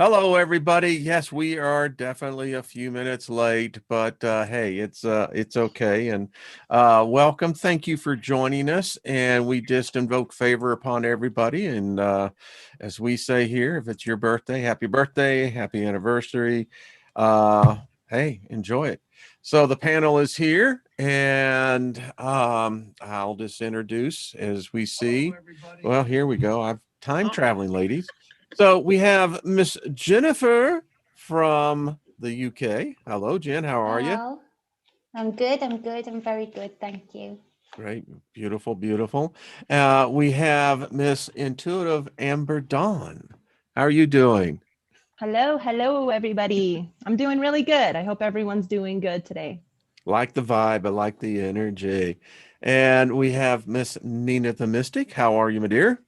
Hello, everybody. Yes, we are definitely a few minutes late, but hey, it's okay. And welcome. Thank you for joining us. And we just invoke favor upon everybody. And as we say here, if it's your birthday, happy anniversary. Hey, enjoy it. So the panel is here, and I'll just introduce as we see. Well, here we go. I've time traveling, ladies. So we have Miss Jennifer from the UK. Hello, Jen. How are you? Hello. I'm good. I'm very good. Thank you. Great. Beautiful, beautiful. We have Miss Intuitive Amber Dawn. How are you doing? Hello, everybody. I'm doing really good. I hope everyone's doing good today. Like the vibe. I like the energy. And we have Miss Nina the Mystic. How are you, my dear?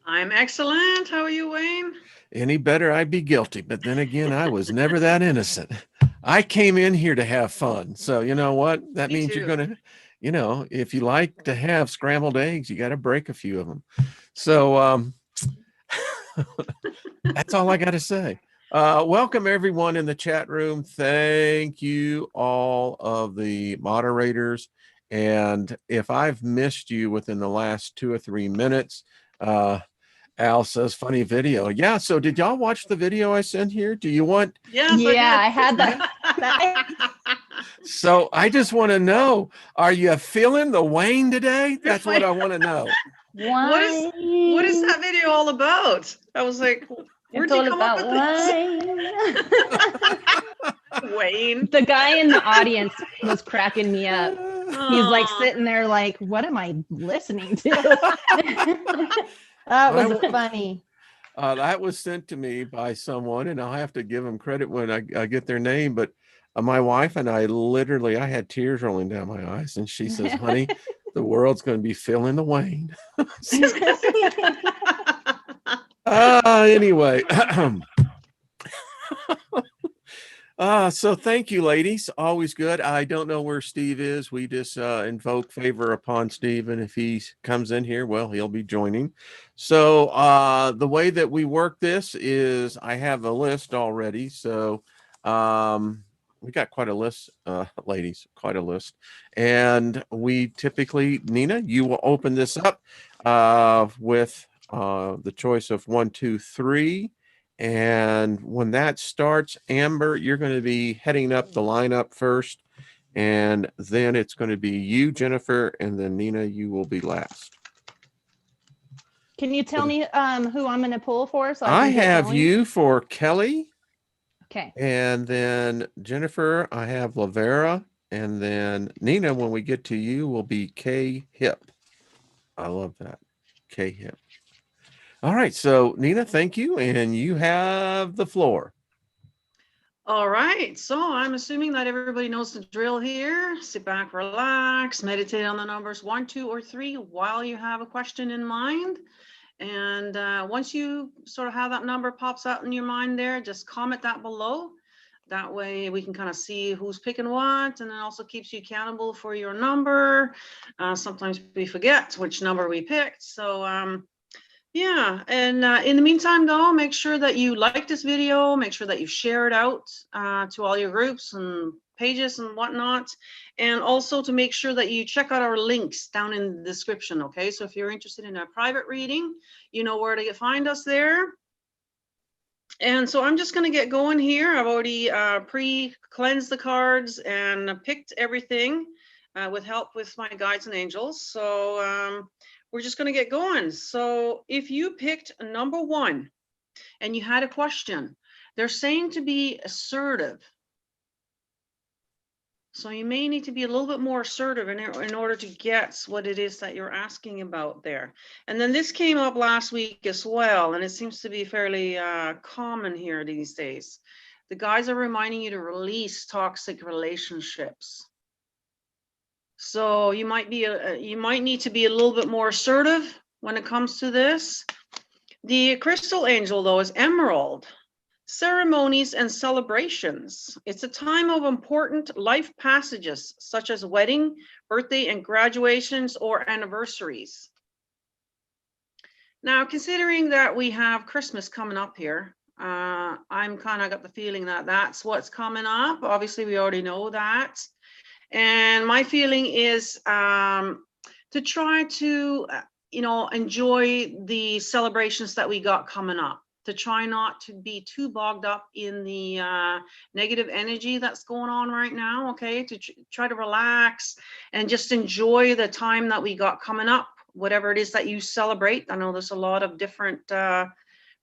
I'm excellent. How are you, Wayne? Any better, I'd be guilty. But then again, I was never that innocent. I came in here to have fun. So you know what? That Me means too. you're going to, if you like to have scrambled eggs, you got to break a few of them. So that's all I got to say. Welcome everyone in the chat room. Thank you all of the moderators. And if I've missed you within the last 2 or 3 minutes, Al says funny video. Yeah. So did y'all watch the video I sent here? Do you want? Yes, Yeah, I I had that. So I just want to know, are you feeling the Wayne today? That's what I want to know. What is that video all about? I was like, where'd It's you all come up about with this? Wayne. The guy in the audience was cracking me up. He's like Aw. sitting there like, what am I listening to? That was funny. That was sent to me by someone, and I'll have to give them credit when I get their name. But my wife and I literally, I had tears rolling down my eyes, and she says, "Honey, the world's going to be feeling the Wayne." Anyway. So thank you, ladies. Always good. I don't know where Steve is. We just invoke favor upon Steve, and if he comes in here, well, he'll be joining. So the way that we work this is I have a list already. So we got quite a list, ladies, quite a list. And we typically, Nina, you will open this up with the choice of 1, 2, 3. And when that starts, Amber, you're going to be heading up the lineup first. And then it's going to be you, Jennifer, and then Nina, you will be last. Can you tell me who I'm going to pull for? So I can get have going? you for Kelly. Okay. And then Jennifer, I have Lavera. And then Nina, when we get to you, will be K Hip. I love that. K Hip. All right. So, Nina, thank you. And you have the floor. All right. So I'm assuming that everybody knows the drill here. Sit back, relax, meditate on the numbers 1, 2, or 3 while you have a question in mind. And once you sort of have that number pops out in your mind there, just comment that below. That way we can kind of see who's picking what, and it also keeps you accountable for your number. Sometimes we forget which number we picked. So yeah, and in the meantime, though, make sure that you like this video, make sure that you share it out to all your groups and pages and whatnot, and also to make sure that you check out our links down in the description, okay? So if you're interested in a private reading, you know where to find us there. And so I'm just going to get going here. I've already pre-cleansed the cards and picked everything with help with my guides and angels. So we're just going to get going. So if you picked number 1 and you had a question, they're saying to be assertive. So you may need to be a little bit more assertive in order to get what it is that you're asking about there. And then this came up last week as well, and it seems to be fairly common here these days. The guides are reminding you to release toxic relationships. So you might need to be a little bit more assertive when it comes to this. The crystal angel, though, is emerald. Ceremonies and celebrations. It's a time of important life passages, such as wedding, birthday, and graduations or anniversaries. Now, considering that we have Christmas coming up here, I'm kind of got the feeling that that's what's coming up. Obviously, we already know that. And my feeling is to try to, enjoy the celebrations that we got coming up, to try not to be too bogged up in the negative energy that's going on right now, okay? To try to relax and just enjoy the time that we got coming up, whatever it is that you celebrate. I know there's a lot of different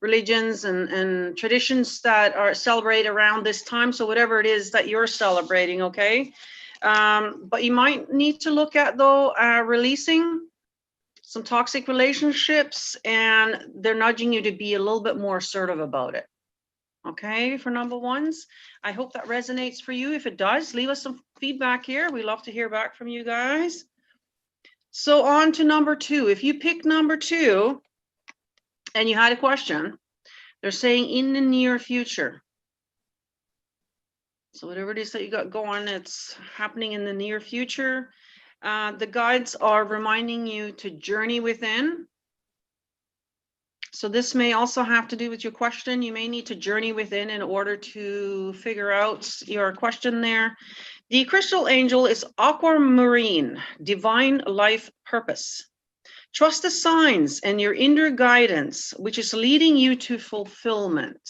religions and traditions that are celebrated around this time. So whatever it is that you're celebrating, okay? But you might need to look at, though, releasing some toxic relationships, and they're nudging you to be a little bit more assertive about it. Okay, for number ones. I hope that resonates for you. If it does, leave us some feedback here. We love to hear back from you guys. So on to number two. If you pick number two and you had a question, they're saying in the near future. So whatever it is that you got going, it's happening in the near future. The guides are reminding you to journey within. So this may also have to do with your question. You may need to journey within in order to figure out your question there. The crystal angel is aquamarine, divine life purpose. Trust the signs and your inner guidance, which is leading you to fulfillment.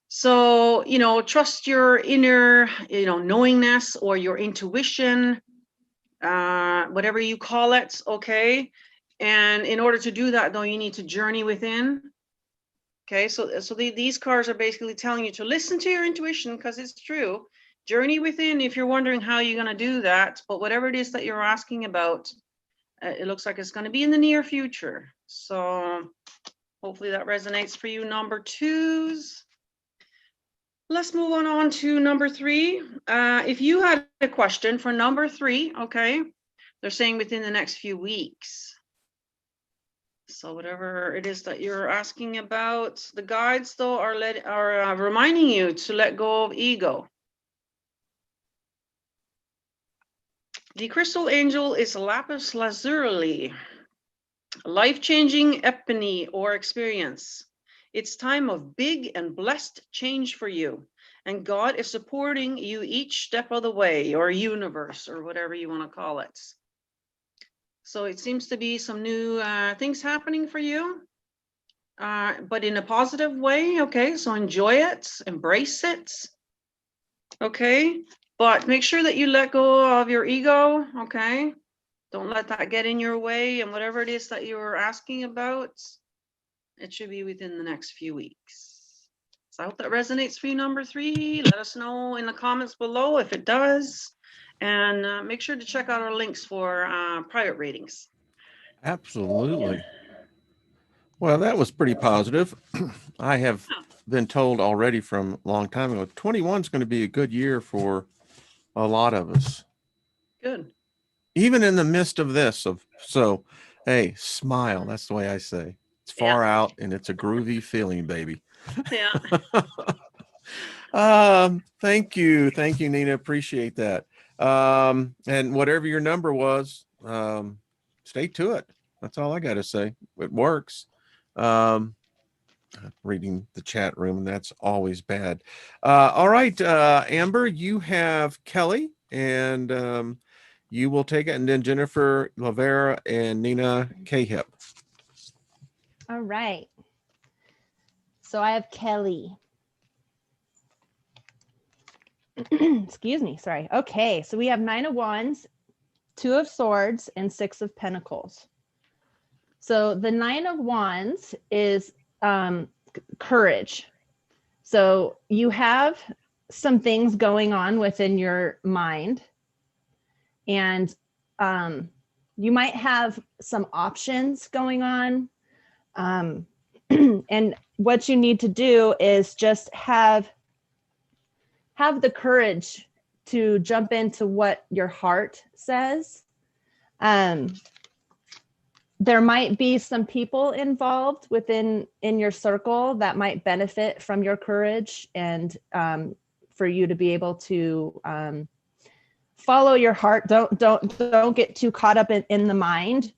So, trust your inner, knowingness or your intuition, whatever you call it, okay? And in order to do that, though, you need to journey within. Okay, so these cards are basically telling you to listen to your intuition, because it's true. Journey within if you're wondering how you're going to do that. But whatever it is that you're asking about, it looks like it's going to be in the near future. So hopefully that resonates for you, number twos. Let's move on to number three. If you had a question for number three, okay, they're saying within the next few weeks. So whatever it is that you're asking about, the guides, though, are reminding you to let go of ego. The crystal angel is lapis lazuli, life-changing epiphany or experience. It's time of big and blessed change for you, and God is supporting you each step of the way, or universe, or whatever you want to call it. So it seems to be some new things happening for you, but in a positive way. Okay, so enjoy it, embrace it. Okay, but make sure that you let go of your ego. Okay, don't let that get in your way, and whatever it is that you're asking about, it should be within the next few weeks. So I hope that resonates for you, number three. Let us know in the comments below if it does. And make sure to check out our links for private readings. Absolutely. Well, that was pretty positive. I have been told already from a long time ago, 21 is going to be a good year for a lot of us. Good. Even in the midst of this. So, hey, smile. That's the way I say. It's far out and it's a groovy feeling, baby. Yeah. Thank you, Nina. Appreciate that. And whatever your number was, stay to it. That's all I got to say. It works. Reading the chat room, and that's always bad. All right, Amber, you have Kelly, and you will take it, and then Jennifer Lavera and Nina Cahip. All right. So I have Kelly. Excuse me, sorry. Okay, so we have 9 of Wands, 2 of Swords, and 6 of Pentacles. So the 9 of Wands is courage. So you have some things going on within your mind, and you might have some options going on. And what you need to do is just have the courage to jump into what your heart says. There might be some people involved in your circle that might benefit from your courage, and for you to be able to follow your heart. Don't get too caught up in the mind,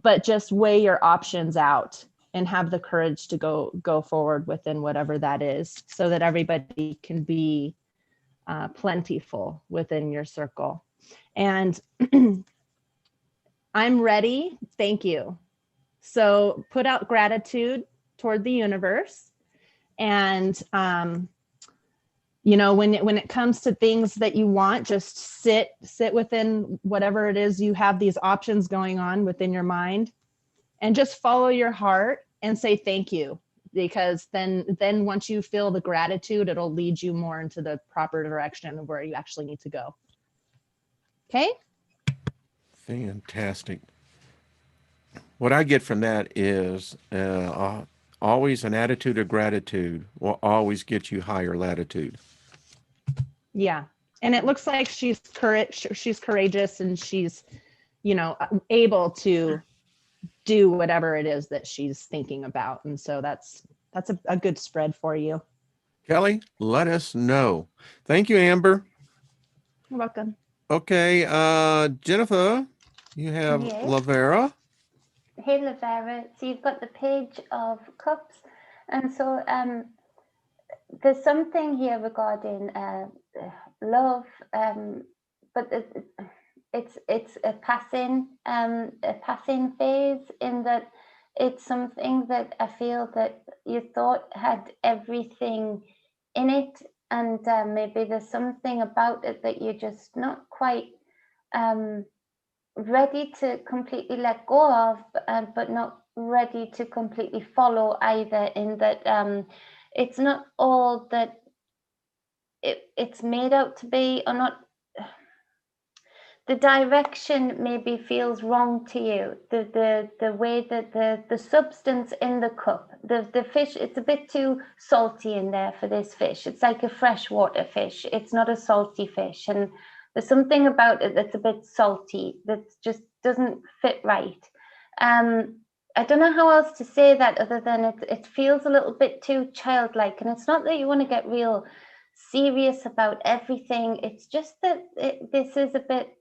but just weigh your options out and have the courage to go forward within whatever that is, so that everybody can be plentiful within your circle. And I'm ready. Thank you. So put out gratitude toward the universe. And, you know, when it comes to things that you want, just sit within whatever it is you have these options going on within your mind, and just follow your heart and say thank you. Because then once you feel the gratitude, it'll lead you more into the proper direction of where you actually need to go. Okay? Fantastic. What I get from that is always an attitude of gratitude will always get you higher latitude. Yeah. And it looks like she's courageous, and she's, you know, able to do whatever it is that she's thinking about. And so that's a good spread for you. Kelly, let us know. Thank you, Amber. You're welcome. Okay, Jennifer, you have Yes. Lavera. Hey, Lavera. So you've got the Page of Cups, and so there's something here regarding love, but it's a passing phase, in that it's something that I feel that you thought had everything in it, and maybe there's something about it that you're just not quite ready to completely let go of, but not ready to completely follow either, in that it's not all that it's made out to be, or not. The direction maybe feels wrong to you. The way that the substance in the cup, the fish, it's a bit too salty in there for this fish. It's like a freshwater fish. It's not a salty fish. And there's something about it that's a bit salty, that just doesn't fit right. I don't know how else to say that, other than it feels a little bit too childlike. And it's not that you want to get real serious about everything. It's just that this is a bit,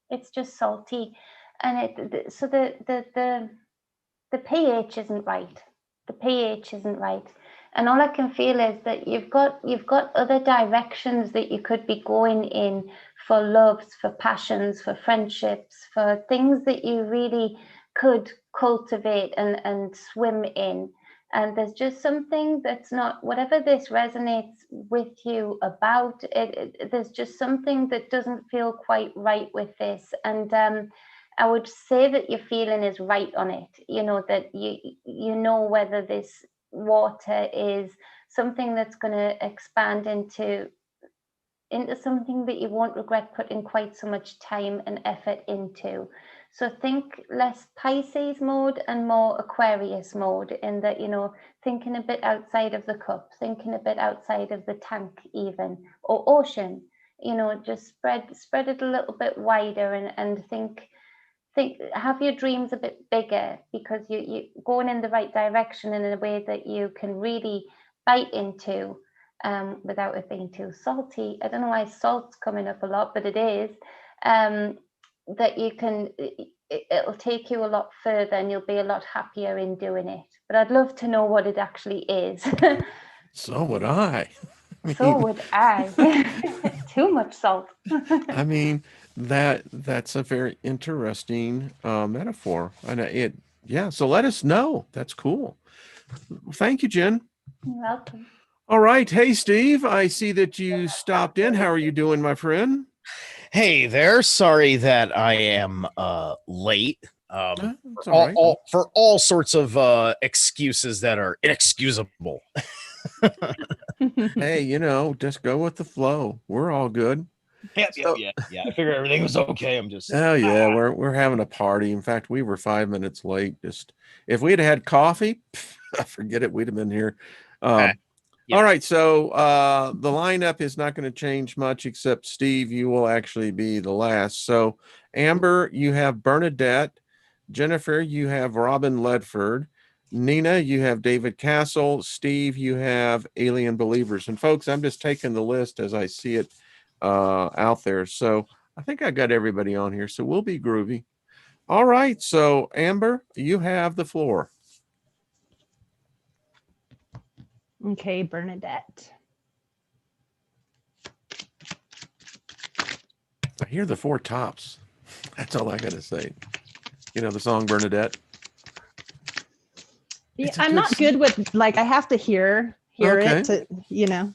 it's just salty, and so the pH isn't right. The pH isn't right, and all I can feel is that you've got other directions that you could be going in, for loves, for passions, for friendships, for things that you really could cultivate and swim in. And there's just something that's not, whatever this resonates with you about, there's just something that doesn't feel quite right with this. And I would say that your feeling is right on it. You know, that you know whether this water is something that's going to expand into something that you won't regret putting quite so much time and effort into. So think less Pisces mode and more Aquarius mode, in that, you know, thinking a bit outside of the cup, thinking a bit outside of the tank even, or ocean, you know, just spread it a little bit wider, and think, have your dreams a bit bigger, because you going in the right direction in a way that you can really bite into, without it being too salty. I don't know why salt's coming up a lot, but it is. That you can, it'll take you a lot further, and you'll be a lot happier in doing it. But I'd love to know what it actually is. So would I. So would I. Too much salt. I mean, that's a very interesting metaphor, and yeah. So let us know. That's cool. Thank you, Jen. You're welcome. All right. Hey, Steve. I see that you stopped in. How are you doing, my friend? Hey there. Sorry that I am late. It's all right. For all sorts of excuses that are inexcusable. Hey, you know, just go with the flow. We're all good. Yeah. I figured everything was okay. I'm just. Oh yeah, we're having a party. In fact, we were 5 minutes late. Just if we'd had coffee, forget it. We'd have been here. Yeah. All right, so the lineup is not going to change much, except Steve, you will actually be the last. So Amber, you have Bernadette. Jennifer, you have Robin Ledford. Nina, you have David Castle. Steve, you have Alien Believers. And folks, I'm just taking the list as I see it out there. So I think I got everybody on here. So we'll be groovy. All right. So Amber, you have the floor. Okay, Bernadette. I hear the four tops. That's all I gotta say. You know the song Bernadette? Yeah, It's a I'm good not good with, like, I have to hear Okay. it to, you know.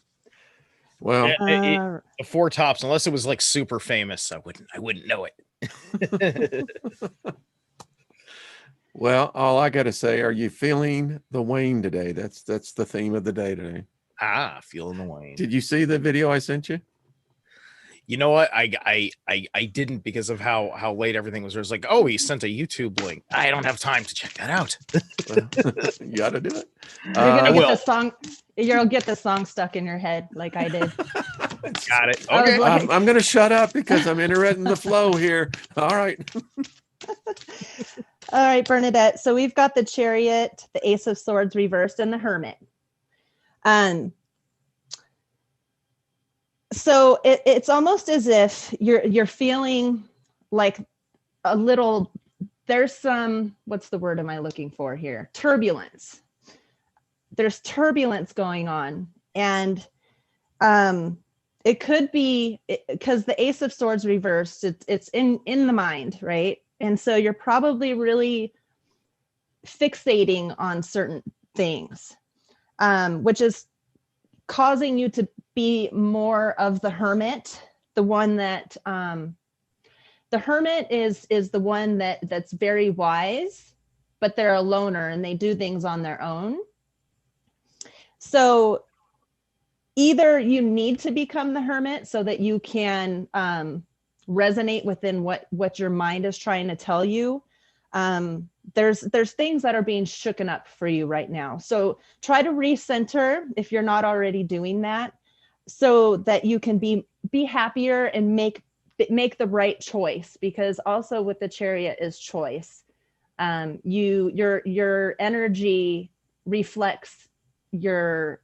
Well, The four tops, unless it was like super famous, I wouldn't know it. well, all I gotta say, are you feeling the Wayne today? That's the theme of the day today. Feeling the Wayne. Did you see the video I sent you? You know what? I didn't, because of how late everything was. It was like, oh, he sent a YouTube link. I don't have time to check that out. Well, you gotta do it. You're gonna I get will. the song. You'll get the song stuck in your head, like I did. Got it. I was Okay. like- I'm gonna shut up because I'm interested in the flow here. All right. All right, Bernadette. So we've got the Chariot, the Ace of Swords reversed, and the Hermit. So it's almost as if you're feeling like a little. There's some, what's the word am I looking for here? Turbulence. There's turbulence going on, and it could be because the Ace of Swords reversed. It's in the mind, right? And so you're probably really fixating on certain things, which is causing you to be more of the Hermit, the one that the Hermit is the one that's very wise, but they're a loner and they do things on their own. So either you need to become the Hermit so that you can resonate within what your mind is trying to tell you. There's things that are being shooken up for you right now. So try to recenter if you're not already doing that, so that you can be happier and make the right choice, because also with the Chariot is choice. Your energy reflects your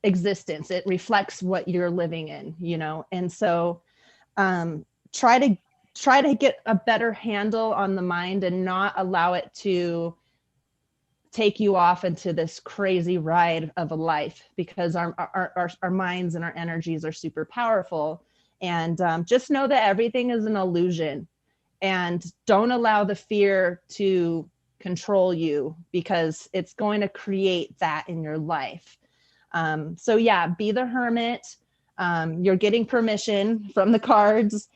existence. It reflects what you're living in, you know? And so try to get a better handle on the mind and not allow it to take you off into this crazy ride of a life, because our minds and our energies are super powerful. And just know that everything is an illusion, and don't allow the fear to control you, because it's going to create that in your life. So yeah, be the Hermit. You're getting permission from the cards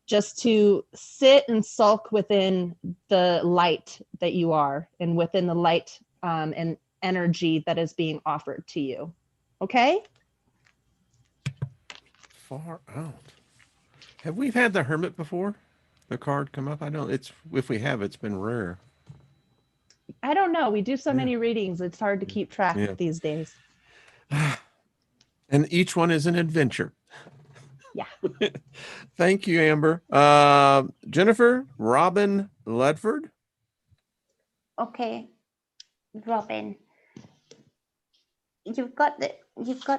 just to sit and sulk within the light that you are, and within the light and energy that is being offered to you. Okay? Far out. Have we had the Hermit before? The card come up? I don't. It's if we have, it's been rare. I don't know. We do so Yeah. many readings. It's hard to keep track Yeah. these days. And each one is an adventure. Yeah. Thank you, Amber. Jennifer, Robin Ledford. Okay, Robin, you've got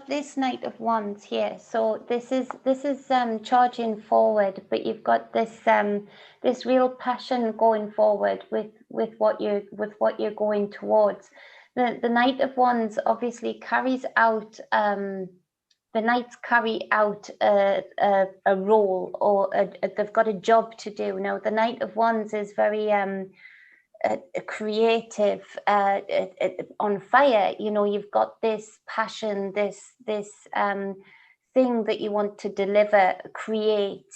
this Knight of Wands here. So this is charging forward, but you've got this real passion going forward with what you're going towards. The Knight of Wands obviously carries out the knights carry out a role, or they've got a job to do. Now the Knight of Wands is very creative, on fire. You know, you've got this passion, this thing that you want to deliver, create,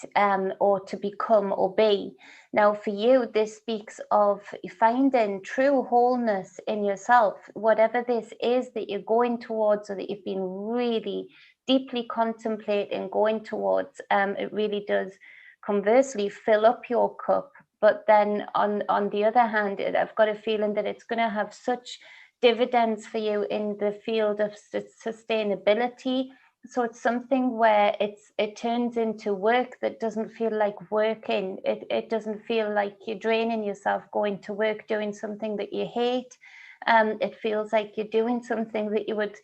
or to become or be. Now for you, this speaks of finding true wholeness in yourself, whatever this is that you're going towards, or that you've been really deeply contemplating going towards. It really does conversely fill up your cup. But then on the other hand, I've got a feeling that it's going to have such dividends for you in the field of sustainability. So it's something where it turns into work that doesn't feel like working. It doesn't feel like you're draining yourself going to work, doing something that you hate. It feels like you're doing something that you would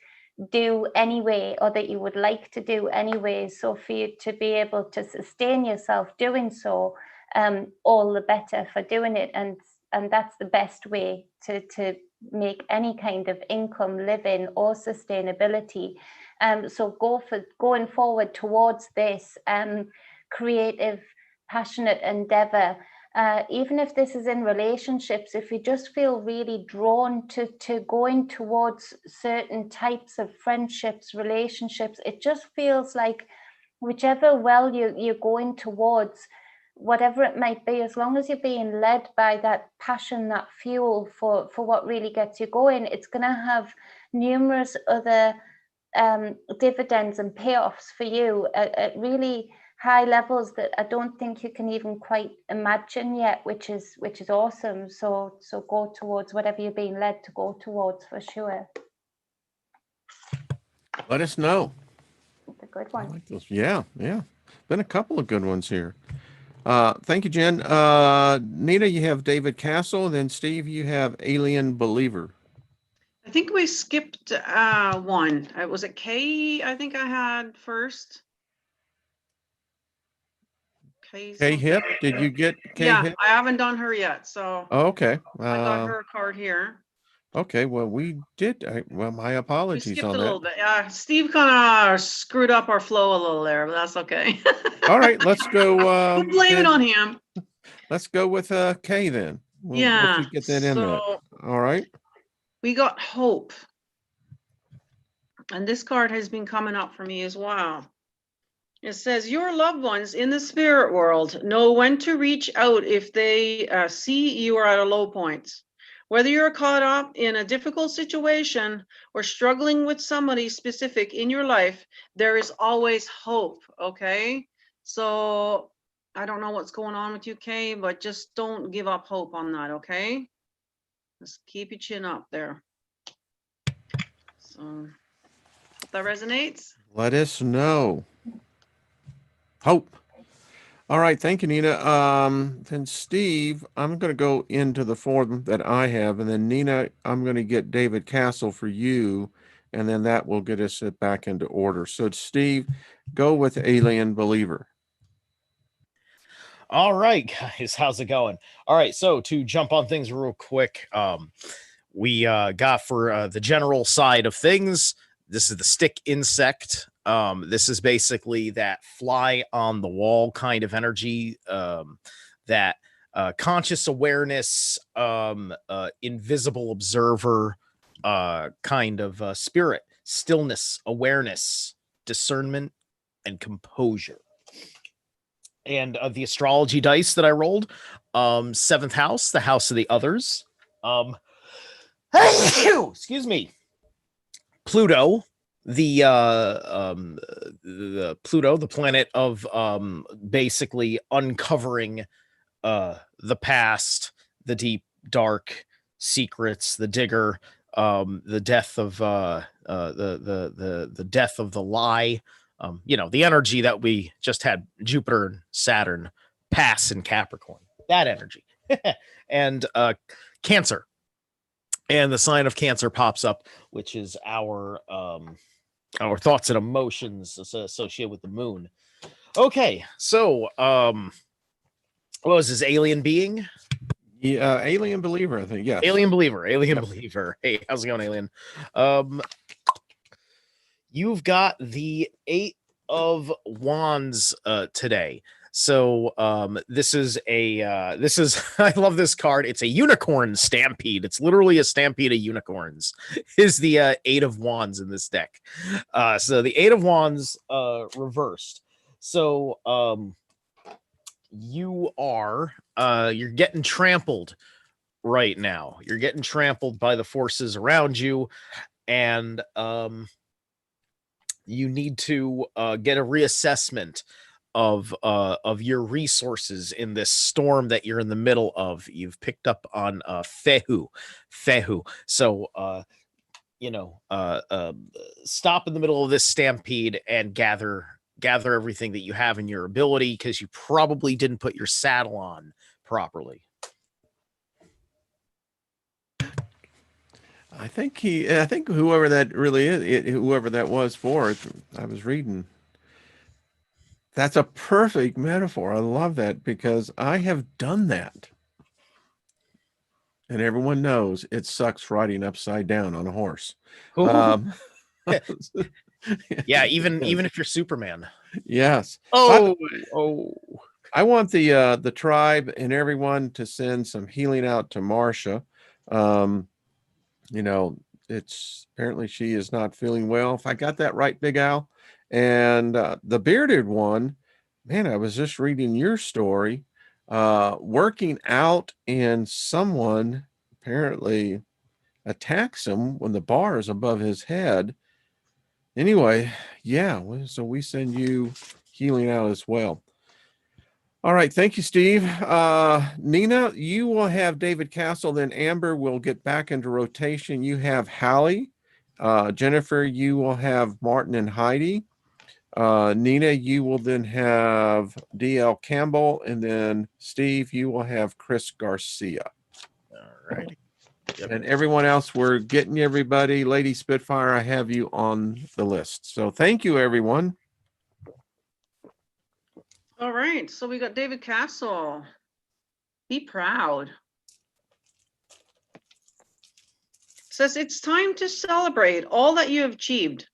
do anyway, or that you would like to do anyway. So for you to be able to sustain yourself doing so, all the better for doing it. And that's the best way to make any kind of income, living, or sustainability. So going forward towards this creative, passionate endeavor. Even if this is in relationships, if you just feel really drawn to going towards certain types of friendships, relationships, it just feels like whichever well you're going towards, whatever it might be, as long as you're being led by that passion, that fuel for what really gets you going, it's going to have numerous other dividends and payoffs for you at really high levels that I don't think you can even quite imagine yet, which is awesome. So go towards whatever you're being led to go towards, for sure. Let us know. It's a good I one. like those. Yeah. Been a couple of good ones here. Thank you, Jen. Nina, you have David Castle. Then Steve, you have Alien Believer. I think we skipped one. Was it Kay? I think I had first. Kay Hip. Did you get Kay Yeah, Hip? I haven't done her yet, so Oh, okay. I got her card here. Okay. Well, we did. Well, my We apologies skipped on a that. little bit. Yeah, Steve kind of screwed up our flow a little there, but that's okay. All right. Let's go. We'll blame it on him. Let's go with Kay then. We'll Yeah. see, get that in there. All right. We got hope. And this card has been coming up for me as well. It says, your loved ones in the spirit world know when to reach out if they see you are at a low point. Whether you're caught up in a difficult situation or struggling with somebody specific in your life, there is always hope, okay? So I don't know what's going on with you, Kay, but just don't give up hope on that, okay? Just keep your chin up there. So if that resonates. Let us know. Hope. All right. Thank you, Nina. Then Steve, I'm going to go into the form that I have, and then Nina, I'm going to get David Castle for you, and then that will get us back into order. So Steve, go with Alien Believer. All right, guys, how's it going? All right, so to jump on things real quick, we got for the general side of things, this is the stick insect. This is basically that fly on the wall kind of energy, that conscious awareness, invisible observer kind of spirit, stillness, awareness, discernment, and composure. And the astrology dice that I rolled, 7th house, the house of the others. Excuse me. Pluto, the Pluto, the planet of basically uncovering the past, the deep, dark secrets, the digger, the death of the death of the lie. The energy that we just had Jupiter and Saturn pass in Capricorn, that energy. And Cancer. And the sign of Cancer pops up, which is our thoughts and emotions associated with the moon. Okay, so what was this, alien being? Yeah, Alien Believer, I think. Yes. Alien Believer. Believer. Hey, how's it going, Alien? You've got the 8 of Wands today. So this is I love this card. It's a unicorn stampede. It's literally a stampede of unicorns. Is the 8 of Wands in this deck. So the 8 of Wands reversed. So you are you're getting trampled right now. You're getting trampled by the forces around you, and you need to get a reassessment of your resources in this storm that you're in the middle of. You've picked up on Fehu. So stop in the middle of this stampede and gather everything that you have in your ability, because you probably didn't put your saddle on properly. I think whoever that really is, whoever that was for, I was reading. That's a perfect metaphor. I love that, because I have done that. and everyone knows it sucks riding upside down on a horse. Ooh. Um, Yeah, even if you're Superman. yes. Oh, I want the tribe and everyone to send some healing out to Marsha. You know, it's apparently she is not feeling well. If I got that right, Big Al. And the bearded one, man, I was just reading your story, working out, and someone apparently attacks him when the bar is above his head. Anyway, yeah, so we send you healing out as well. All right, thank you, Steve. Nina, you will have David Castle, then Amber will get back into rotation. You have Hallie. Jennifer, you will have Martin and Heidi. Nina, you will then have DL Campbell, and then Steve, you will have Chris Garcia. all righty. Yep. And everyone else, we're getting you, everybody. Lady Spitfire, I have you on the list. So thank you, everyone. All right, so we got David Castle. Be proud. Says it's time to celebrate all that you have achieved,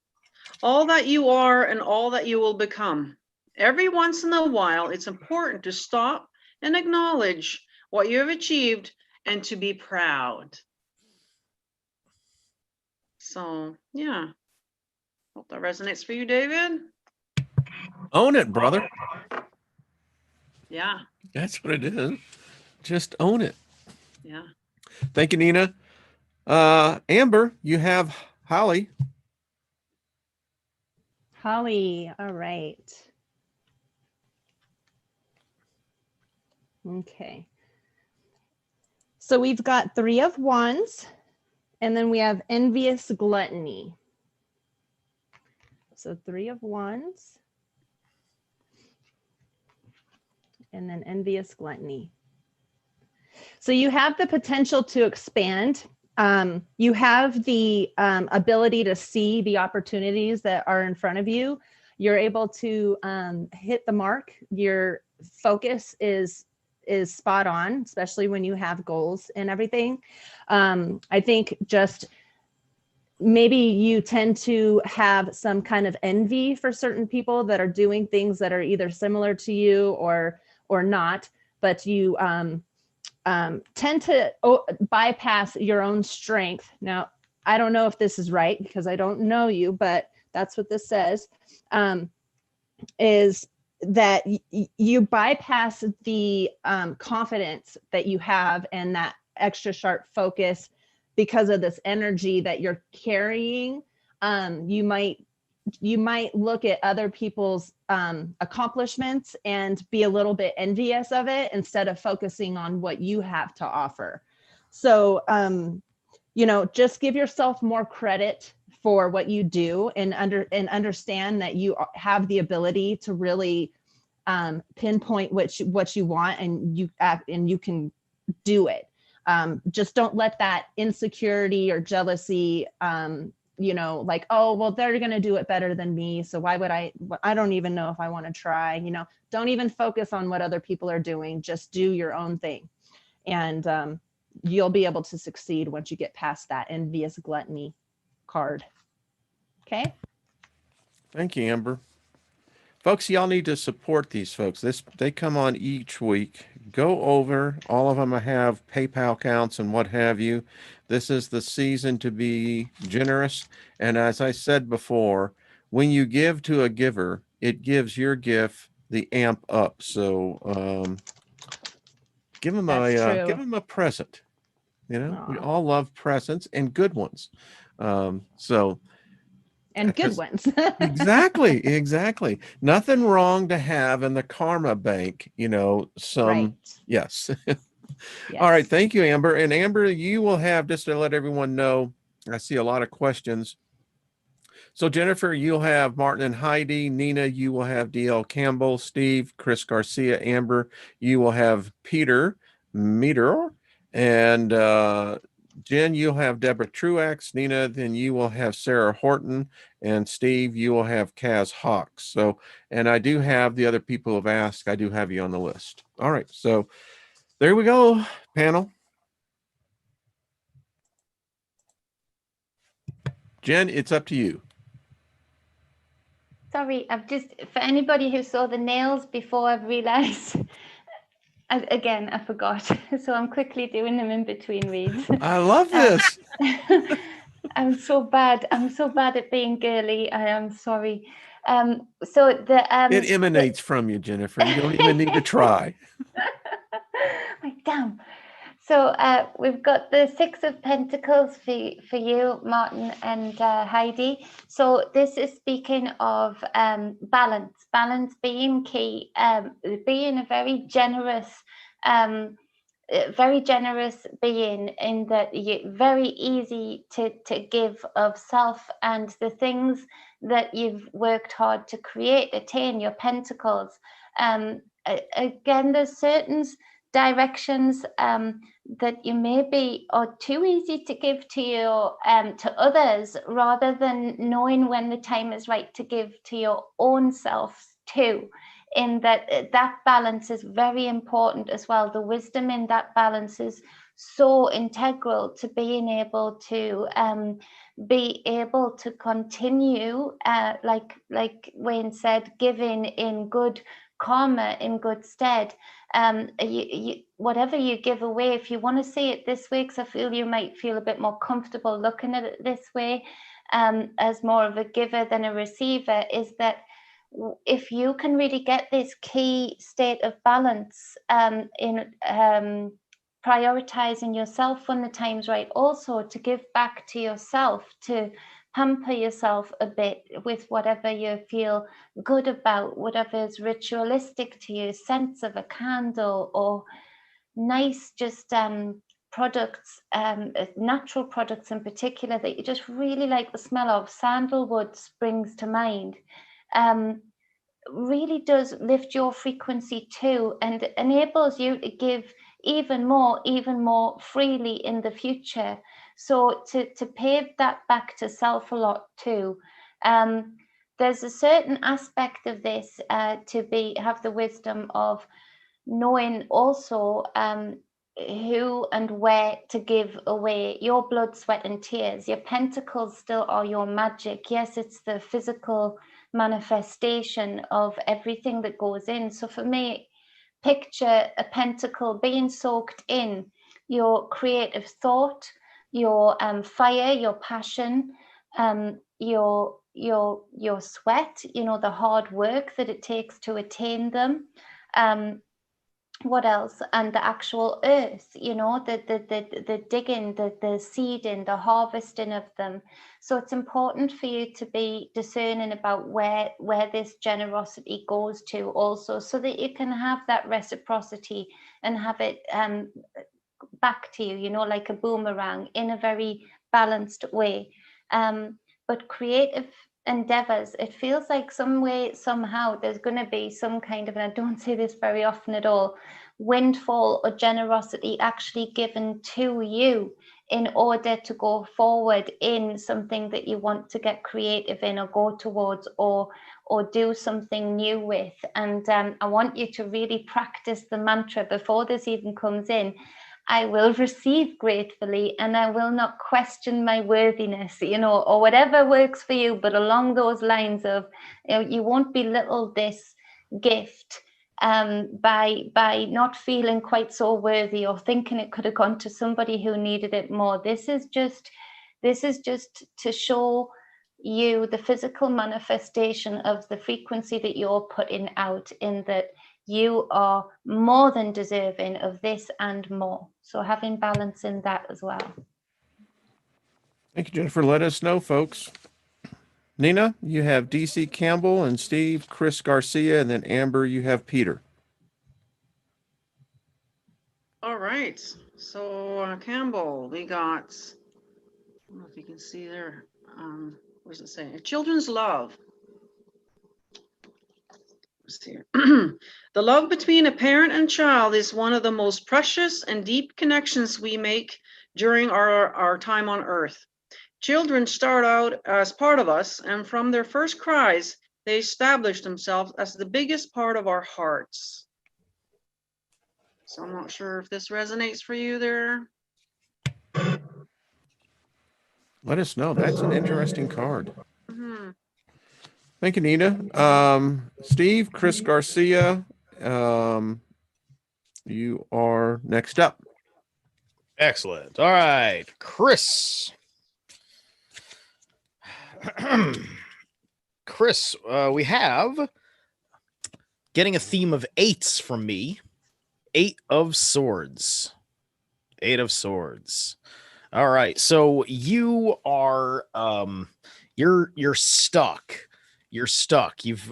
all that you are, and all that you will become. Every once in a while, it's important to stop and acknowledge what you have achieved and to be proud. So, yeah. Hope that resonates for you, David. Own it, brother. Yeah, That's what it is. Just own it. yeah. Thank you, Nina. Amber, you have Holly. Holly, all right. Okay. So we've got 3 of Wands, and then we have envious gluttony. So 3 of Wands, and then envious gluttony. So you have the potential to expand. You have the ability to see the opportunities that are in front of you. You're able to hit the mark. Your focus is spot on, especially when you have goals and everything. I think just maybe you tend to have some kind of envy for certain people that are doing things that are either similar to you or not, but you tend to bypass your own strength. Now, I don't know if this is right because I don't know you, but that's what this says, is that you bypass the confidence that you have and that extra sharp focus because of this energy that you're carrying. You might look at other people's accomplishments and be a little bit envious of it instead of focusing on what you have to offer. So, just give yourself more credit for what you do and understand that you have the ability to really pinpoint what you want, and you can do it. Just don't let that insecurity or jealousy, like, oh, well, they're going to do it better than me, so why would I don't even know if I want to try. Don't even focus on what other people are doing. Just do your own thing, and you'll be able to succeed once you get past that envious gluttony card. Okay. Thank you, Amber. Folks, y'all need to support these folks. They come on each week. Go over. All of them have PayPal accounts and what have you. This is the season to be generous. And as I said before, when you give to a giver, it gives your gift the amp up. So give them a present. We Aw. all love presents and good ones. And good ones. Exactly. Nothing wrong to have in the karma bank, some. Right. Yes. Yes. All right. Thank you, Amber. And Amber, you will have, just to let everyone know, I see a lot of questions. So Jennifer, you'll have Martin and Heidi. Nina, you will have DL Campbell. Steve, Chris Garcia. Amber, you will have Peter Meter. And Jen, you'll have Deborah Truax. Nina, then you will have Sarah Horton. And Steve, you will have Kaz Hawks. So, and I do have the other people who have asked. I do have you on the list. All right. So there we go, panel. Jen, it's up to you. Sorry, I've just, for anybody who saw the nails before, I've realized, again, I forgot. So I'm quickly doing them in between reads. I love this. I'm so bad. I'm so bad at being girly. I am sorry. So It emanates from you, Jennifer. You don't even need to try. like, damn. So we've got the Six of Pentacles for you, Martin and Heidi. So this is speaking of balance being key, being a very generous being, in that you're very easy to give of self, and the things that you've worked hard to create, attain, your pentacles. Again, there's certain directions that you maybe are too easy to give to your to others, rather than knowing when the time is right to give to your own self too. In that balance is very important as well. The wisdom in that balance is so integral to being able to continue, like Wayne said, giving in good karma, in good stead. Whatever you give away, if you want to see it this way, because I feel you might feel a bit more comfortable looking at it this way, as more of a giver than a receiver, is that if you can really get this key state of balance in prioritizing yourself when the time's right, also to give back to yourself, to pamper yourself a bit with whatever you feel good about, whatever is ritualistic to you, sense of a candle, or nice just products, natural products in particular that you just really like the smell of. Sandalwood springs to mind. Really does lift your frequency too, and enables you to give even more freely in the future. So to pay that back to self a lot too. There's a certain aspect of this to have the wisdom of knowing also who and where to give away your blood, sweat and tears. Your pentacles still are your magic. Yes, it's the physical manifestation of everything that goes in. So for me, picture a pentacle being soaked in your creative thought, your fire, your passion, your sweat, the hard work that it takes to attain them. What else? And the actual earth, the digging, the seeding, the harvesting of them. So it's important for you to be discerning about where this generosity goes to also, so that you can have that reciprocity and have it back to you, like a boomerang, in a very balanced way. But creative endeavors, it feels like some way, somehow, there's going to be some kind of, and I don't say this very often at all, windfall or generosity actually given to you in order to go forward in something that you want to get creative in, or go towards, or do something new with. And I want you to really practice the mantra before this even comes in. I will receive gratefully, and I will not question my worthiness, or whatever works for you. But along those lines of, you won't belittle this gift by not feeling quite so worthy, or thinking it could have gone to somebody who needed it more. This is just to show you the physical manifestation of the frequency that you're putting out, in that you are more than deserving of this and more. So having balance in that as well. Thank you, Jennifer. Let us know, folks. Nina, you have DC Campbell, and Steve, Chris Garcia, and then Amber, you have Peter. All right. So Campbell, we got, I don't know if you can see there. What does it say? Children's love. Here. The love between a parent and child is one of the most precious and deep connections we make during our time on earth. Children start out as part of us, and from their first cries, they establish themselves as the biggest part of our hearts. So I'm not sure if this resonates for you there. Let us know. That's an interesting card. Mhm. Thank you, Nina. Steve, Chris Garcia, you are next up. Excellent. All right, Chris. Chris, we have getting a theme of eights from me. 8 of Swords. 8 of Swords. All right. So you are you're stuck. You're stuck. You've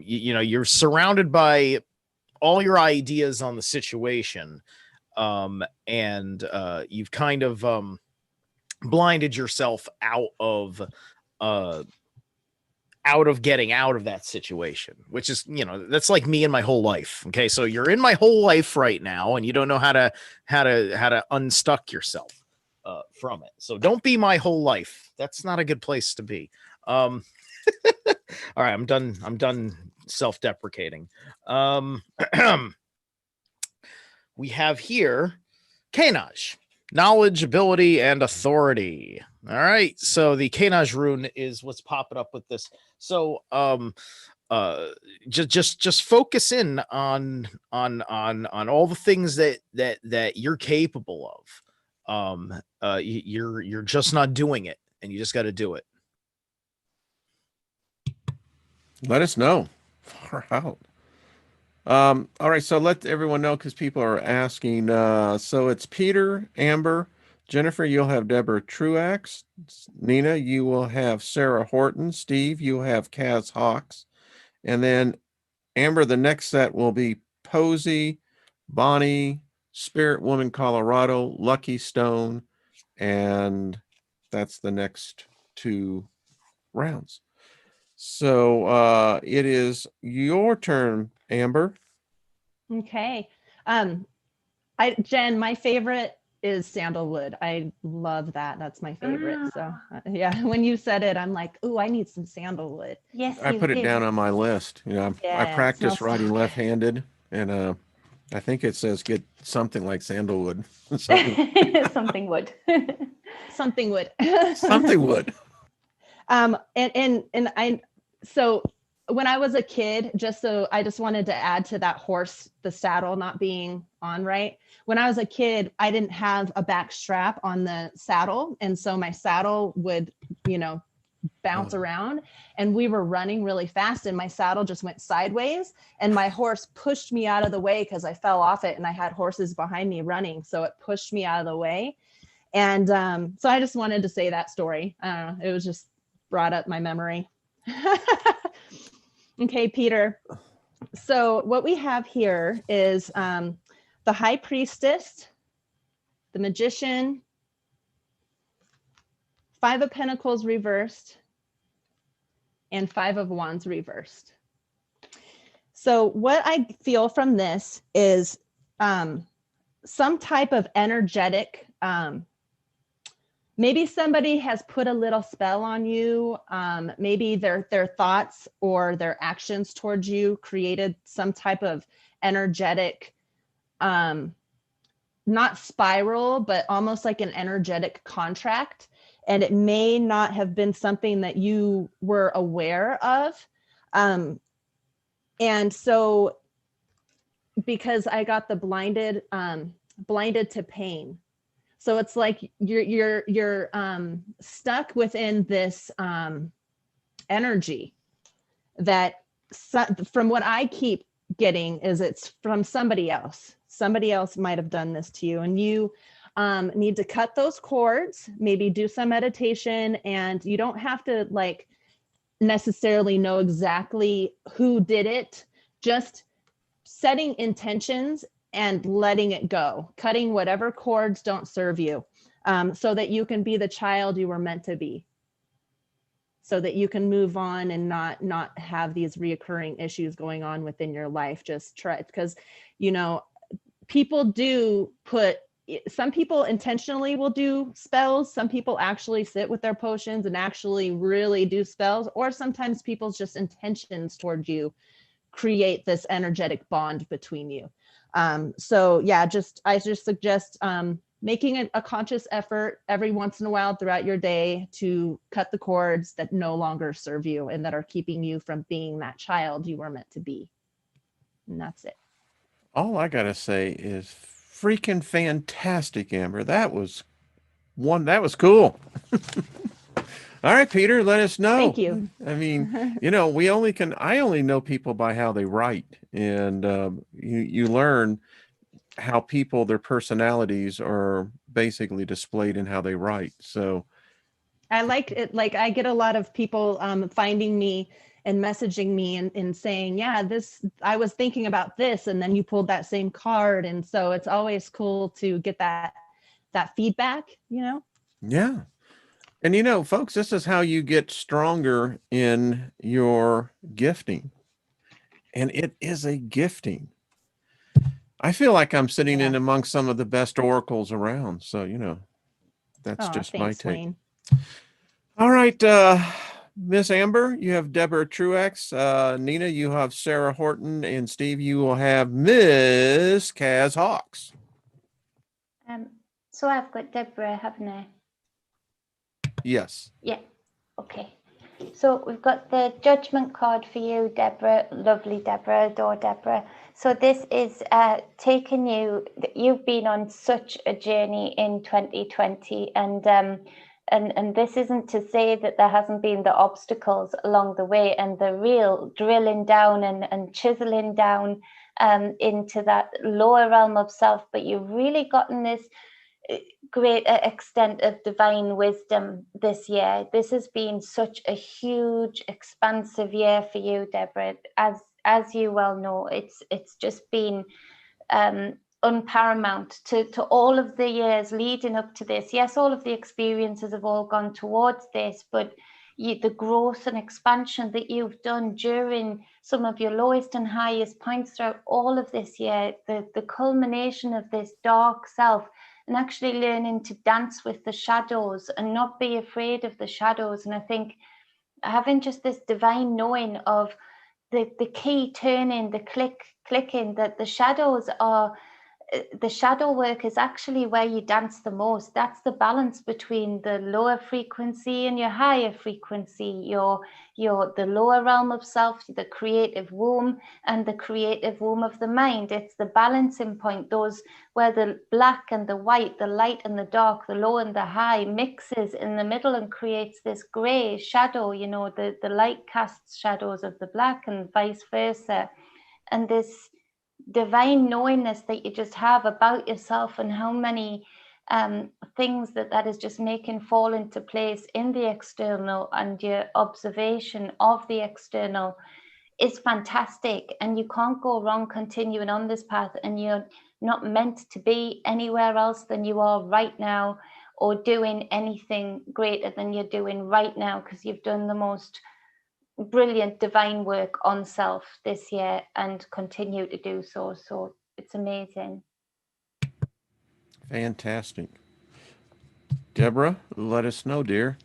you know, you're surrounded by all your ideas on the situation. And you've kind of blinded yourself out of getting out of that situation, which is, you know, that's like me in my whole life. Okay, so you're in my whole life right now, and you don't know how to unstuck yourself from it. So don't be my whole life. That's not a good place to be. All right, I'm done self-deprecating. We have here Kanaj, knowledge, ability, and authority. All right, so the Kanaj rune is what's popping up with this. So just focus in on all the things that you're capable of. You're just not doing it, and you just got to do it. Let us know. Far out. All right, so let everyone know because people are asking. So it's Peter, Amber, Jennifer, you'll have Deborah Truax. Nina, you will have Sarah Horton. Steve, you have Kaz Hawks. And then Amber, the next set will be Posey, Bonnie, Spirit Woman Colorado, Lucky Stone, and that's the next 2 rounds. So it is your turn, Amber. Okay. Jen, my favorite is sandalwood. I love that. That's my favorite. So yeah, when you said it, I'm like, ooh, I need some sandalwood. Yes, I you put it do. down on my list. You know, Yeah, I it practice smells so writing good. left-handed, and I think it says get something like sandalwood. something, Something would. Something would. something would. And I, so when I was a kid, I just wanted to add to that horse, the saddle not being on right. When I was a kid, I didn't have a back strap on the saddle. And so my saddle would, you know, bounce around, and we were running really fast and my saddle just went sideways and my horse pushed me out of the way because I fell off it and I had horses behind me running. So it pushed me out of the way. And so I just wanted to say that story. I don't know. It was just brought up my memory. Okay, Peter. So what we have here is the High Priestess, the Magician, 5 of Pentacles reversed, and 5 of Wands reversed. So what I feel from this is some type of energetic, maybe somebody has put a little spell on you. Maybe their thoughts or their actions towards you created some type of energetic, not spiral, but almost like an energetic contract. And it may not have been something that you were aware of. And so because I got the blinded to pain. So it's like you're stuck within this energy that from what I keep getting is it's from somebody else. Somebody else might have done this to you, and you need to cut those cords, maybe do some meditation, and you don't have to like necessarily know exactly who did it, just setting intentions and letting it go, cutting whatever cords don't serve you, so that you can be the child you were meant to be, so that you can move on and not have these reoccurring issues going on within your life. Just try, because, you know, people do some people intentionally will do spells. Some people actually sit with their potions and actually really do spells, or sometimes people's just intentions towards you create this energetic bond between you. So yeah, I just suggest making a conscious effort every once in a while throughout your day to cut the cords that no longer serve you and that are keeping you from being that child you were meant to be. And that's it. All I gotta say is freaking fantastic, Amber. That was cool. All right, Peter, let us know. Thank you. I mean, you know, I only know people by how they write, and you learn how people, their personalities are basically displayed in how they write. So I like it. Like I get a lot of people finding me and messaging me and saying, yeah, I was thinking about this, and then you pulled that same card. And so it's always cool to get that feedback, you know? yeah. And you know, folks, this is how you get stronger in your gifting. And it is a gifting. I feel like I'm sitting in amongst some of the best oracles around. So, you know, that's just my take. Wayne. All right, Miss Amber, you have Deborah Truex. Nina, you have Sarah Horton, and Steve, you will have Miss Kaz Hawks. So I've got Deborah, haven't I? Yes. Yeah. Okay. So we've got the judgment card for you, Deborah. Lovely, Deborah. Adore Deborah. So this is taking you. You've been on such a journey in 2020, and this isn't to say that there hasn't been the obstacles along the way, and the real drilling down and chiseling down into that lower realm of self. But you've really gotten this great extent of divine wisdom this year. This has been such a huge, expansive year for you, Deborah. As you well know, it's just been unparamount to all of the years leading up to this. Yes, all of the experiences have all gone towards this, but the growth and expansion that you've done during some of your lowest and highest points throughout all of this year, the culmination of this dark self, and actually learning to dance with the shadows and not be afraid of the shadows. And I think having just this divine knowing of the key turning, the clicking, that the shadows are, the shadow work is actually where you dance the most. That's the balance between the lower frequency and your higher frequency, the lower realm of self, the creative womb, and the creative womb of the mind. It's the balancing point, those where the black and the white, the light and the dark, the low and the high mixes in the middle and creates this gray shadow. You know, the light casts shadows of the black and vice versa. And this divine knowingness that you just have about yourself, and how many things that is just making fall into place in the external, and your observation of the external is fantastic. And you can't go wrong continuing on this path, and you're not meant to be anywhere else than you are right now, or doing anything greater than you're doing right now, because you've done the most brilliant divine work on self this year and continue to do so. So it's amazing. Fantastic. Deborah, let us know, dear.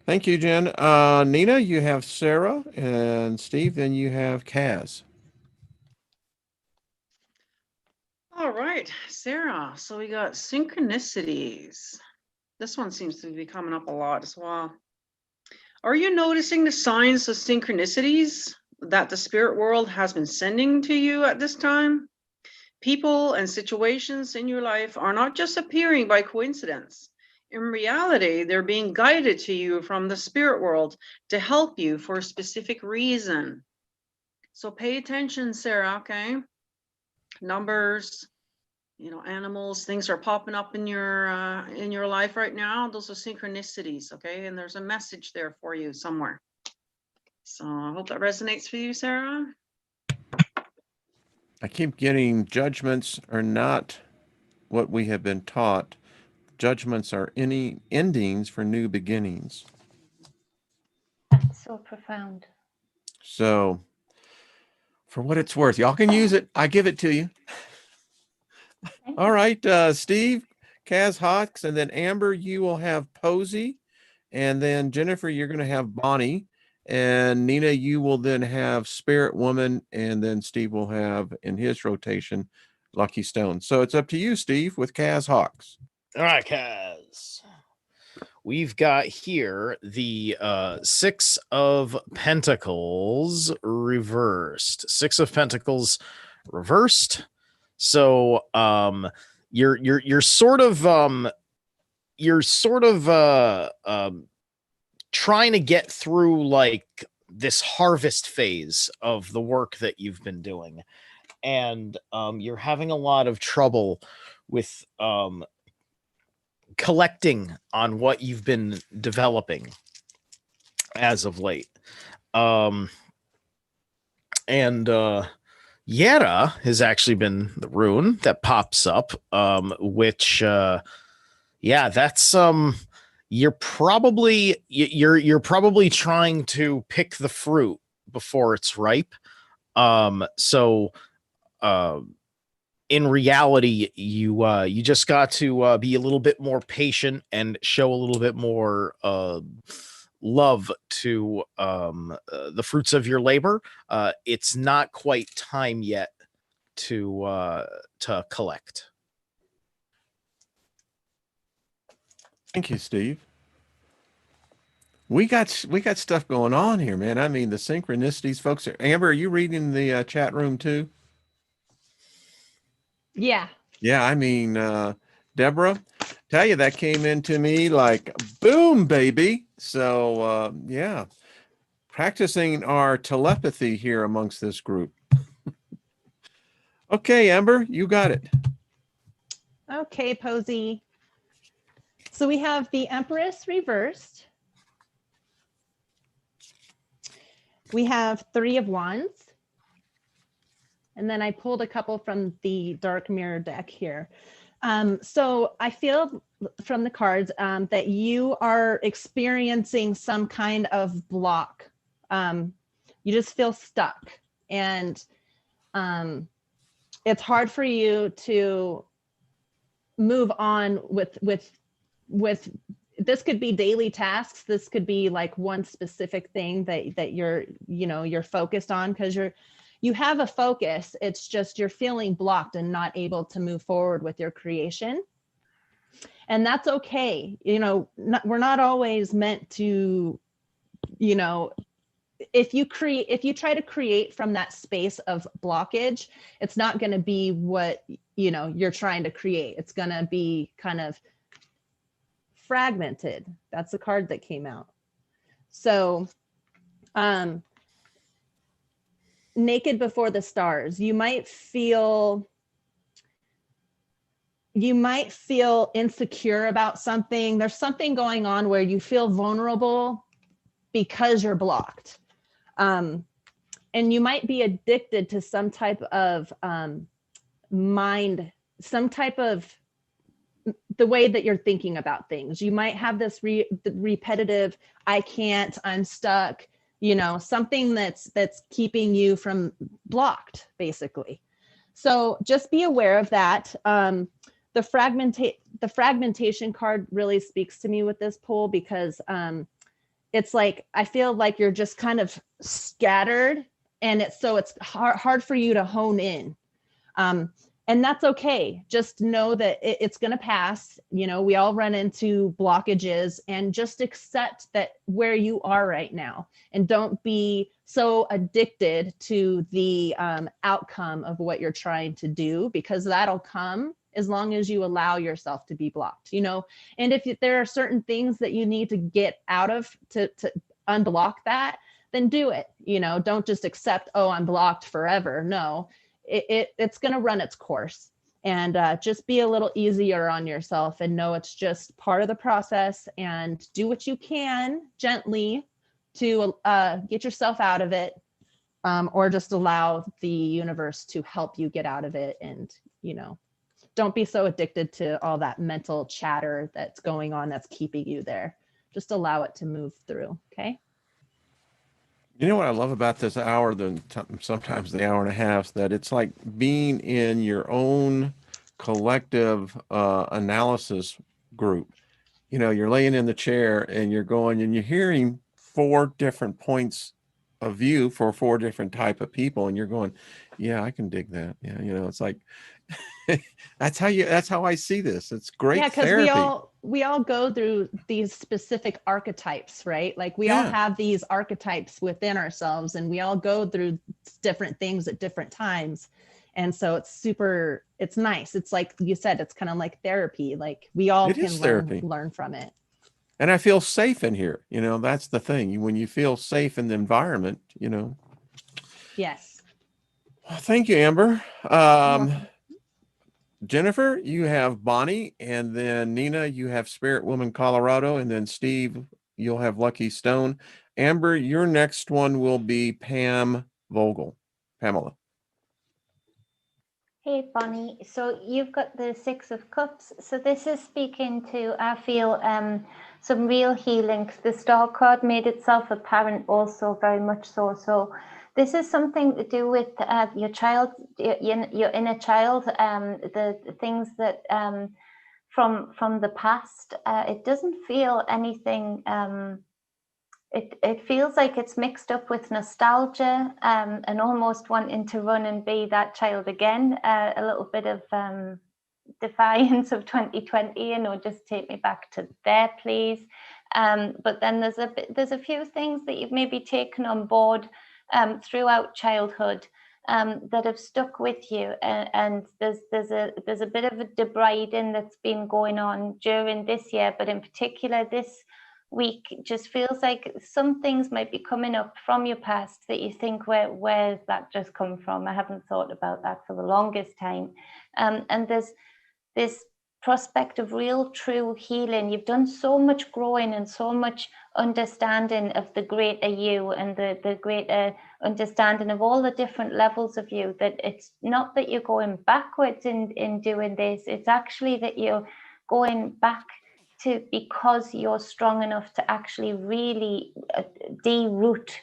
Thank you, Jen. Nina, you have Sarah, and Steve, then you have Kaz. All right, Sarah. So we got synchronicities. This one seems to be coming up a lot as well. Are you noticing the signs of synchronicities that the spirit world has been sending to you at this time? People and situations in your life are not just appearing by coincidence. In reality, they're being guided to you from the spirit world to help you for a specific reason. So pay attention, Sarah, okay? Numbers, you know, animals, things are popping up in your life right now. Those are synchronicities, okay? And there's a message there for you somewhere. So I hope that resonates for you, Sarah. I keep getting judgments are not what we have been taught. Judgments are any endings for new beginnings. That's so profound. So for what it's worth, y'all can use it. I give it to you. All right, Steve, Kaz Hawks, and then Amber, you will have Posey, and then Jennifer, you're going to have Bonnie, and Nina, you will then have Spirit Woman, and then Steve will have in his rotation lucky stone. So it's up to you, Steve, with Kaz Hawks. All right, Kaz. We've got here the 6 of Pentacles reversed. 6 of Pentacles reversed. So you're sort of trying to get through like this harvest phase of the work that you've been doing, and you're having a lot of trouble with collecting on what you've been developing as of late. And Yera has actually been the rune that pops up, which that's you're probably trying to pick the fruit before it's ripe. In reality, you just got to be a little bit more patient and show a little bit more love to the fruits of your labor. It's not quite time yet to collect. Thank you, Steve. We got stuff going on here, man. I mean, the synchronicities, folks. Amber, are you reading the chat room too? Yeah. Yeah, I mean, Deborah, tell you that came into me like boom, baby. So yeah, practicing our telepathy here amongst this group. Okay, Amber, you got it. Okay, Posey. So we have the Empress reversed. We have 3 of Wands. And then I pulled a couple from the Dark Mirror deck here. So I feel from the cards that you are experiencing some kind of block. You just feel stuck. And it's hard for you to move on with this could be daily tasks. This could be like one specific thing that you're focused on, because you have a focus. It's just you're feeling blocked and not able to move forward with your creation. And that's okay. We're not always meant to, if you try to create from that space of blockage, it's not going to be what, you're trying to create. It's going to be kind of fragmented. That's the card that came out. So, naked before the stars, you might feel insecure about something. There's something going on where you feel vulnerable because you're blocked. And you might be addicted to some type of the way that you're thinking about things. You might have this repetitive, I'm stuck, something that's keeping you from blocked, basically. So just be aware of that. The fragmentation card really speaks to me with this pull, because it's like, I feel like you're just kind of scattered, and it's hard for you to hone in. And that's okay. Just know that it's going to pass. We all run into blockages, and just accept that where you are right now, and don't be so addicted to the outcome of what you're trying to do, because that'll come as long as you allow yourself to be blocked, and if there are certain things that you need to get out of to unblock that, then do it. Don't just accept, oh, I'm blocked forever. No. It's going to run its course, and just be a little easier on yourself, and know it's just part of the process, and do what you can gently to get yourself out of it, or just allow the universe to help you get out of it. And, don't be so addicted to all that mental chatter that's going on that's keeping you there. Just allow it to move through. Okay. You know what I love about this hour, sometimes the hour and a half, that it's like being in your own collective analysis group. You're laying in the chair and you're going and you're hearing 4 different points of view for 4 different type of people, and you're going, yeah, I can dig that. Yeah, it's like That's how I see this. It's great Yeah, because therapy. we all go through these specific archetypes, right? Like we all Yeah. have these archetypes within ourselves, and we all go through different things at different times. And so it's nice. It's like you said, it's kind of like therapy. Like we all It can is therapy. learn from it. And I feel safe in here. That's the thing. When you feel safe in the environment, Yes. Well, thank you, Amber. welcome. Jennifer, you have Bonnie, and then Nina, you have Spirit Woman Colorado, and then Steve, you'll have Lucky Stone. Amber, your next one will be Pamela. Hey, Bonnie. So you've got the Six of Cups. So this is speaking to, I feel, some real healing. The Star card made itself apparent also very much so. So this is something to do with your child, your inner child, the things that from the past. It doesn't feel anything. It feels like it's mixed up with nostalgia and almost wanting to run and be that child again. A little bit of defiance of 2020, just take me back to there, please. But then there's a few things that you've maybe taken on board throughout childhood that have stuck with you, and there's a bit of a debriding that's been going on during this year, but in particular this week just feels like some things might be coming up from your past that you think, where's that just come from? I haven't thought about that for the longest time. And there's this prospect of real true healing. You've done so much growing and so much understanding of the greater you and the greater understanding of all the different levels of you, that it's not that you're going backwards in doing this, it's actually that you're going back to, because you're strong enough to actually really de-root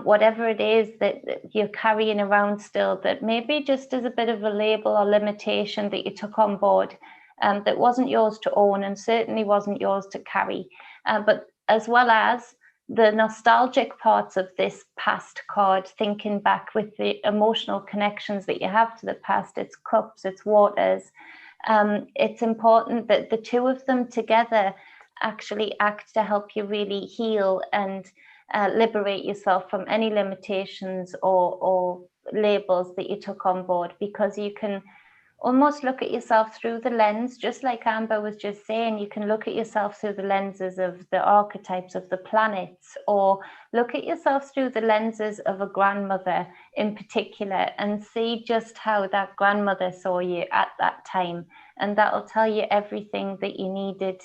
whatever it is that you're carrying around still, that maybe just as a bit of a label or limitation that you took on board, that wasn't yours to own and certainly wasn't yours to carry. But as well as the nostalgic parts of this past card, thinking back with the emotional connections that you have to the past, it's cups, it's waters. It's important that the two of them together actually act to help you really heal and liberate yourself from any limitations or labels that you took on board, because you can almost look at yourself through the lens, just like Amber was just saying, you can look at yourself through the lenses of the archetypes of the planets, or look at yourself through the lenses of a grandmother in particular and see just how that grandmother saw you at that time. And that'll tell you everything that you needed,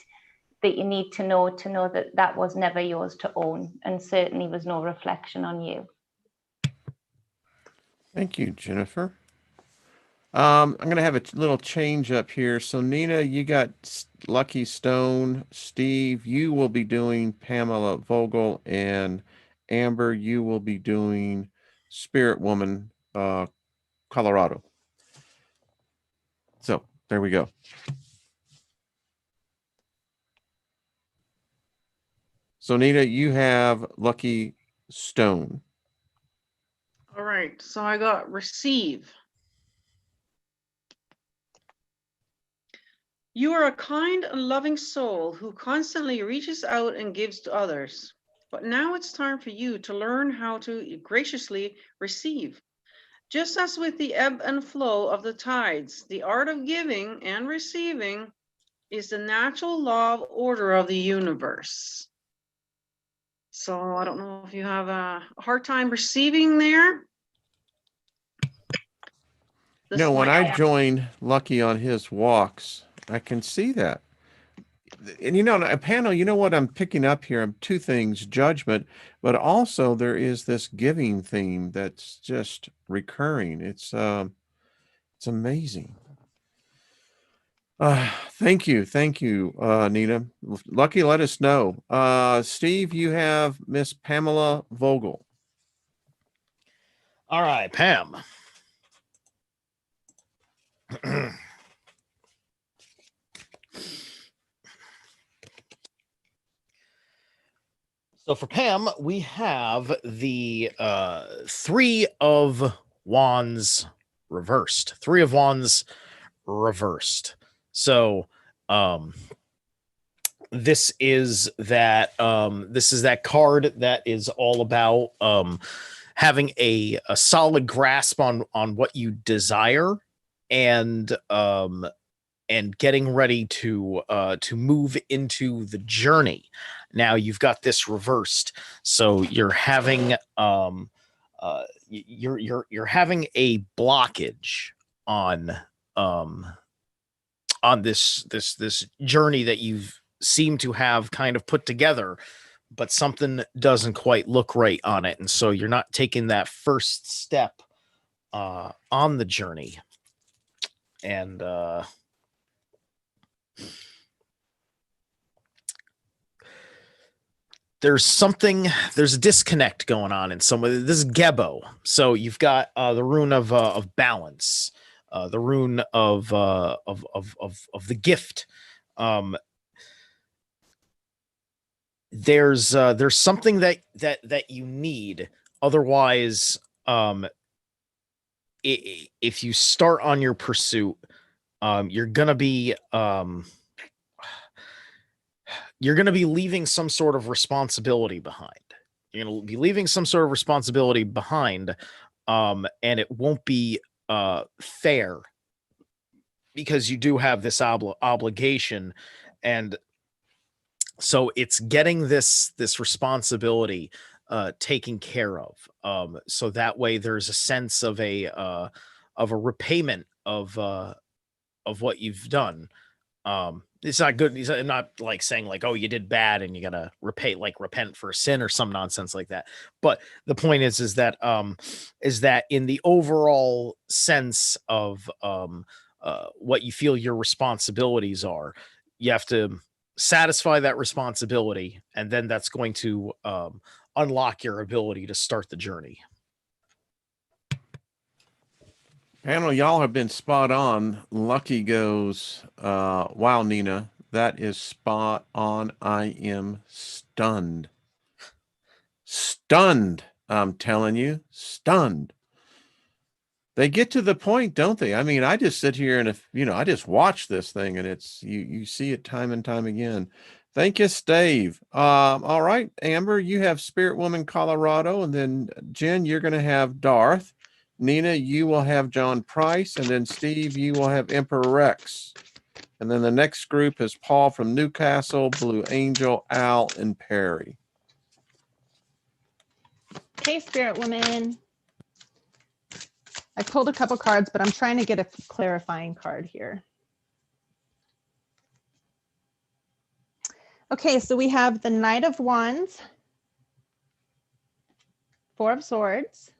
that you need to know that that was never yours to own and certainly was no reflection on you. Thank you, Jennifer. I'm going to have a little change up here. So Nina, you got Lucky Stone. Steve, you will be doing Pamela Vogel, and Amber, you will be doing Spirit Woman, Colorado. So there we go. So Nina, you have Lucky Stone. All right, so I got receive. You are a kind and loving soul who constantly reaches out and gives to others. But now it's time for you to learn how to graciously receive. Just as with the ebb and flow of the tides, the art of giving and receiving is the natural law of order of the universe. So I don't know if you have a hard time receiving there. No, when I join Lucky on his walks, I can see that. And a panel, what I'm picking up here? Two things: judgment, but also there is this giving theme that's just recurring. It's amazing. Thank you, Nina. Lucky, let us know. Steve, you have Miss Pamela Vogel. All right, Pam. So for Pam, we have the Three of Wands reversed. Three of Wands reversed. So this is that card that is all about having a solid grasp on what you desire, and getting ready to move into the journey. Now you've got this reversed, so you're having you're having a blockage on this journey that you've seem to have kind of put together, but something doesn't quite look right on it, and so you're not taking that first step on the journey. And there's a disconnect going on in some of this is Gebo. So you've got the rune of balance, the rune of the gift. There's something that you need. Otherwise, if you start on your pursuit, you're gonna be leaving some sort of responsibility behind. You're gonna be leaving some sort of responsibility behind, and it won't be fair, because you do have this obligation, and so it's getting this responsibility taken care of, so that way there's a sense of a repayment of what you've done. It's not good. He's not like saying like, oh, you did bad and you gotta repent for a sin or some nonsense like that. But the point is that in the overall sense of what you feel your responsibilities are, you have to satisfy that responsibility, and then that's going to unlock your ability to start the journey. Panel, y'all have been spot on. Lucky goes, wow, Nina, that is spot on. I am stunned. Stunned. I'm telling you, stunned. They get to the point, don't they? I mean, I just sit here and I just watch this thing, and it's, you see it time and time again. Thank you, Steve. All right, Amber, you have Spirit Woman Colorado, and then Jen, you're going to have Darth. Nina, you will have John Price, and then Steve, you will have Emperor Rex. And then the next group is Paul from Newcastle, Blue Angel, Al, and Perry. Okay, Spirit Woman. I pulled a couple cards, but I'm trying to get a clarifying card here. Okay, so we have the Knight of Wands, Four of Swords.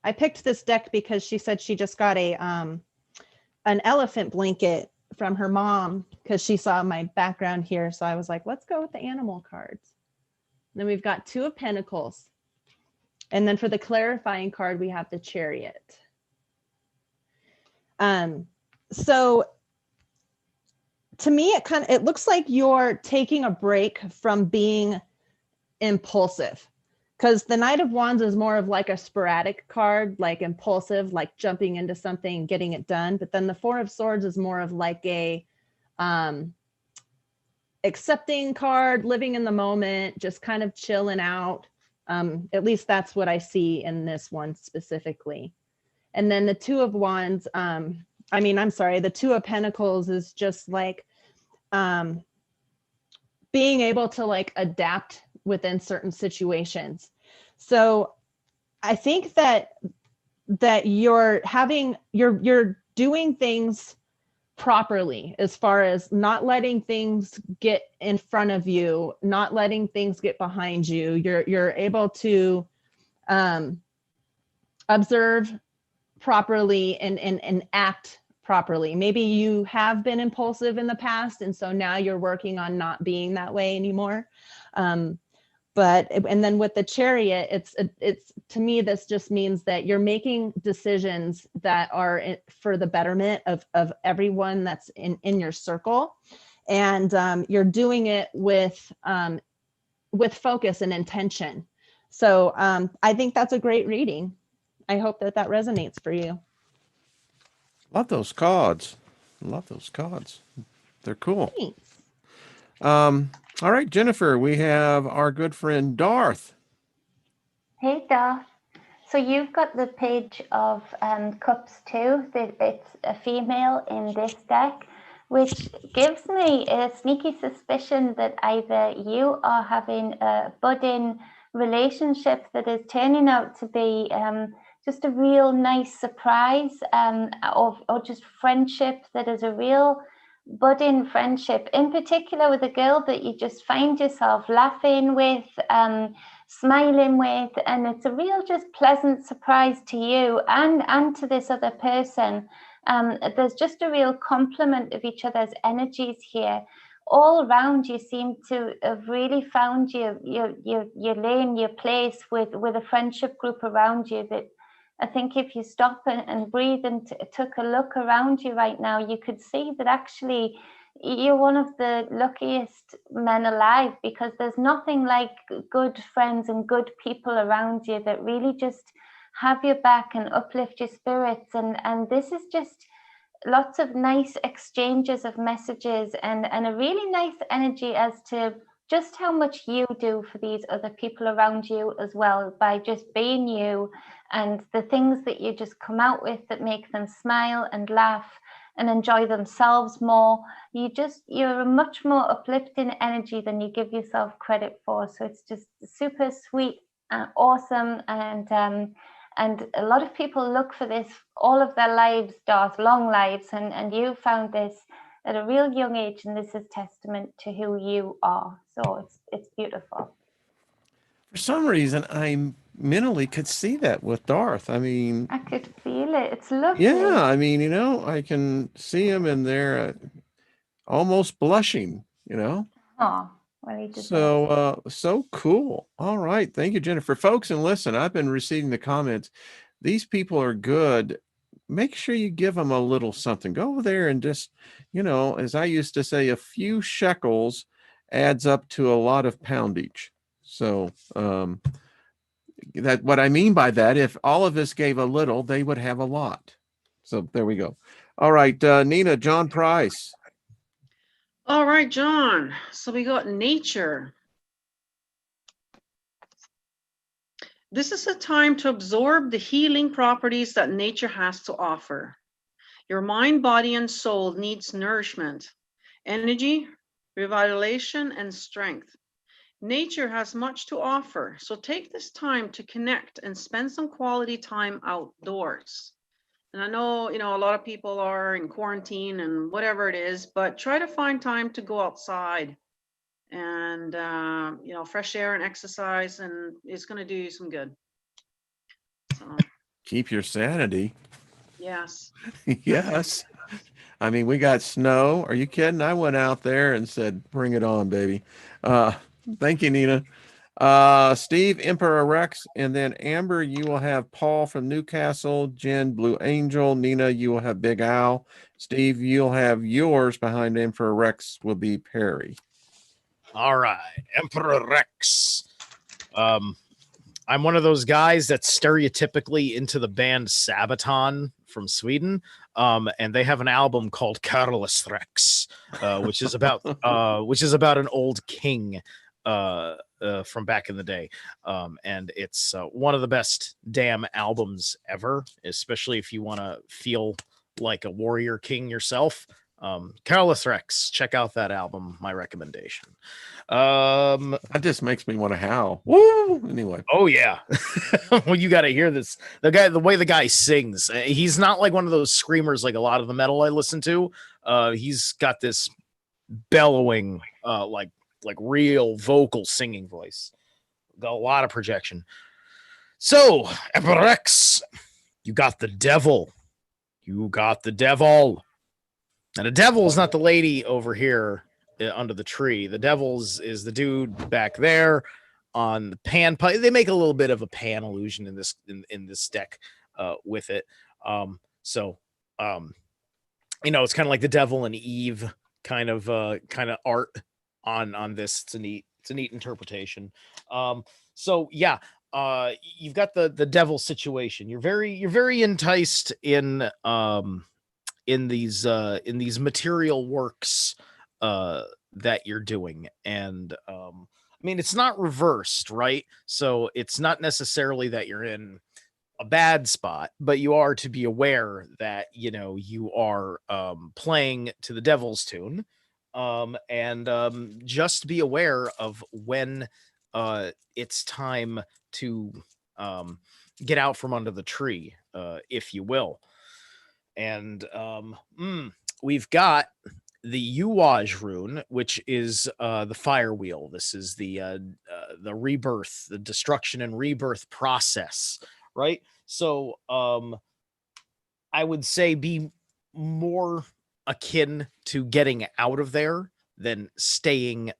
I picked this deck because she said she just got an elephant blanket from her mom because she saw my background here. So I was like, let's go with the animal cards. And then we've got Two of Pentacles. And then for the clarifying card, we have the Chariot. So to me, it looks like you're taking a break from being impulsive, because the Knight of Wands is more of like a sporadic card, like impulsive, like jumping into something, getting it done. But then the Four of Swords is more of like a accepting card, living in the moment, just kind of chilling out. At least that's what I see in this one specifically. And then the Two of Wands, the Two of Pentacles is just like being able to like adapt within certain situations. So I think that you're doing things properly, as far as not letting things get in front of you, not letting things get behind you. You're able to observe properly and act properly. Maybe you have been impulsive in the past, and so now you're working on not being that way anymore. And then with the Chariot, it's to me, this just means that you're making decisions that are for the betterment of everyone that's in your circle. And you're doing it with focus and intention. So I think that's a great reading. I hope that that resonates for you. Love those cards. Love those cards. They're cool. Thanks. All right, Jennifer, we have our good friend Darth. Hey, Darth. So you've got the page of cups too. It's a female in this deck, which gives me a sneaky suspicion that either you are having a budding relationship that is turning out to be just a real nice surprise, or just friendship that is a real budding friendship, in particular with a girl that you just find yourself laughing with, smiling with, and it's a real just pleasant surprise to you and to this other person. There's just a real complement of each other's energies here. All around you seem to have really found your lane, your place with a friendship group around you that I think if you stop and breathe and took a look around you right now, you could see that actually you're one of the luckiest men alive, because there's nothing like good friends and good people around you that really just have your back and uplift your spirits. And this is just lots of nice exchanges of messages and a really nice energy as to just how much you do for these other people around you as well, by just being you, and the things that you just come out with that make them smile and laugh and enjoy themselves more. You're a much more uplifting energy than you give yourself credit for. So it's just super sweet and awesome, and a lot of people look for this all of their lives, Darth, long lives, and you found this at a real young age, and this is testament to who you are. So it's beautiful. For some reason, I mentally could see that with Darth. I mean, I could feel it. It's lovely. yeah, I mean, I can see him in there almost blushing, Oh, well, he deserves it. So cool. All right. Thank you, Jennifer. Folks, and listen, I've been receiving the comments. These people are good. Make sure you give them a little something. Go over there and just, as I used to say, a few shekels adds up to a lot of poundage. So that what I mean by that, if all of us gave a little, they would have a lot. So there we go. All right, Nina, John Price. All right, John. So we got nature. This is a time to absorb the healing properties that nature has to offer. Your mind, body, and soul needs nourishment, energy, revitalization, and strength. Nature has much to offer, so take this time to connect and spend some quality time outdoors. And I know, a lot of people are in quarantine and whatever it is, but try to find time to go outside and, fresh air and exercise, and it's going to do you some good. So, Keep your sanity. yes. Yes. I mean, we got snow. Are you kidding? I went out there and said, bring it on, baby. Thank you, Nina. Steve, Emperor Rex, and then Amber, you will have Paul from Newcastle, Jen, Blue Angel, Nina, you will have Big Al, Steve, you'll have yours behind Emperor Rex will be Perry. All right, Emperor Rex. I'm one of those guys that's stereotypically into the band Sabaton from Sweden. And they have an album called Carlos Rex, which is about an old king from back in the day. And it's one of the best damn albums ever, especially if you want to feel like a warrior king yourself. Carlos Rex, check out that album, my recommendation. That just makes me want to howl. Woo! Anyway. Oh yeah. Well, you got to hear this. The way the guy sings, he's not like one of those screamers like a lot of the metal I listen to. He's got this bellowing, like real vocal singing voice. Got a lot of projection. So, Emperor Rex, you got the devil. You got the devil. And the devil is not the lady over here under the tree. The devil is the dude back there on the pan pipe. They make a little bit of a pan illusion in this deck with it. It's kind of like the devil and Eve kind of art on this. It's a neat interpretation. So yeah, you've got the devil situation. You're very enticed in these material works that you're doing. And I mean, it's not reversed, right? So it's not necessarily that you're in a bad spot, but you are to be aware that, you know, you are playing to the devil's tune. And just be aware of when it's time to get out from under the tree, if you will. And we've got the Uwaj rune, which is the fire wheel. This is the rebirth, the destruction and rebirth process, right? So I would say be more akin to getting out of there than staying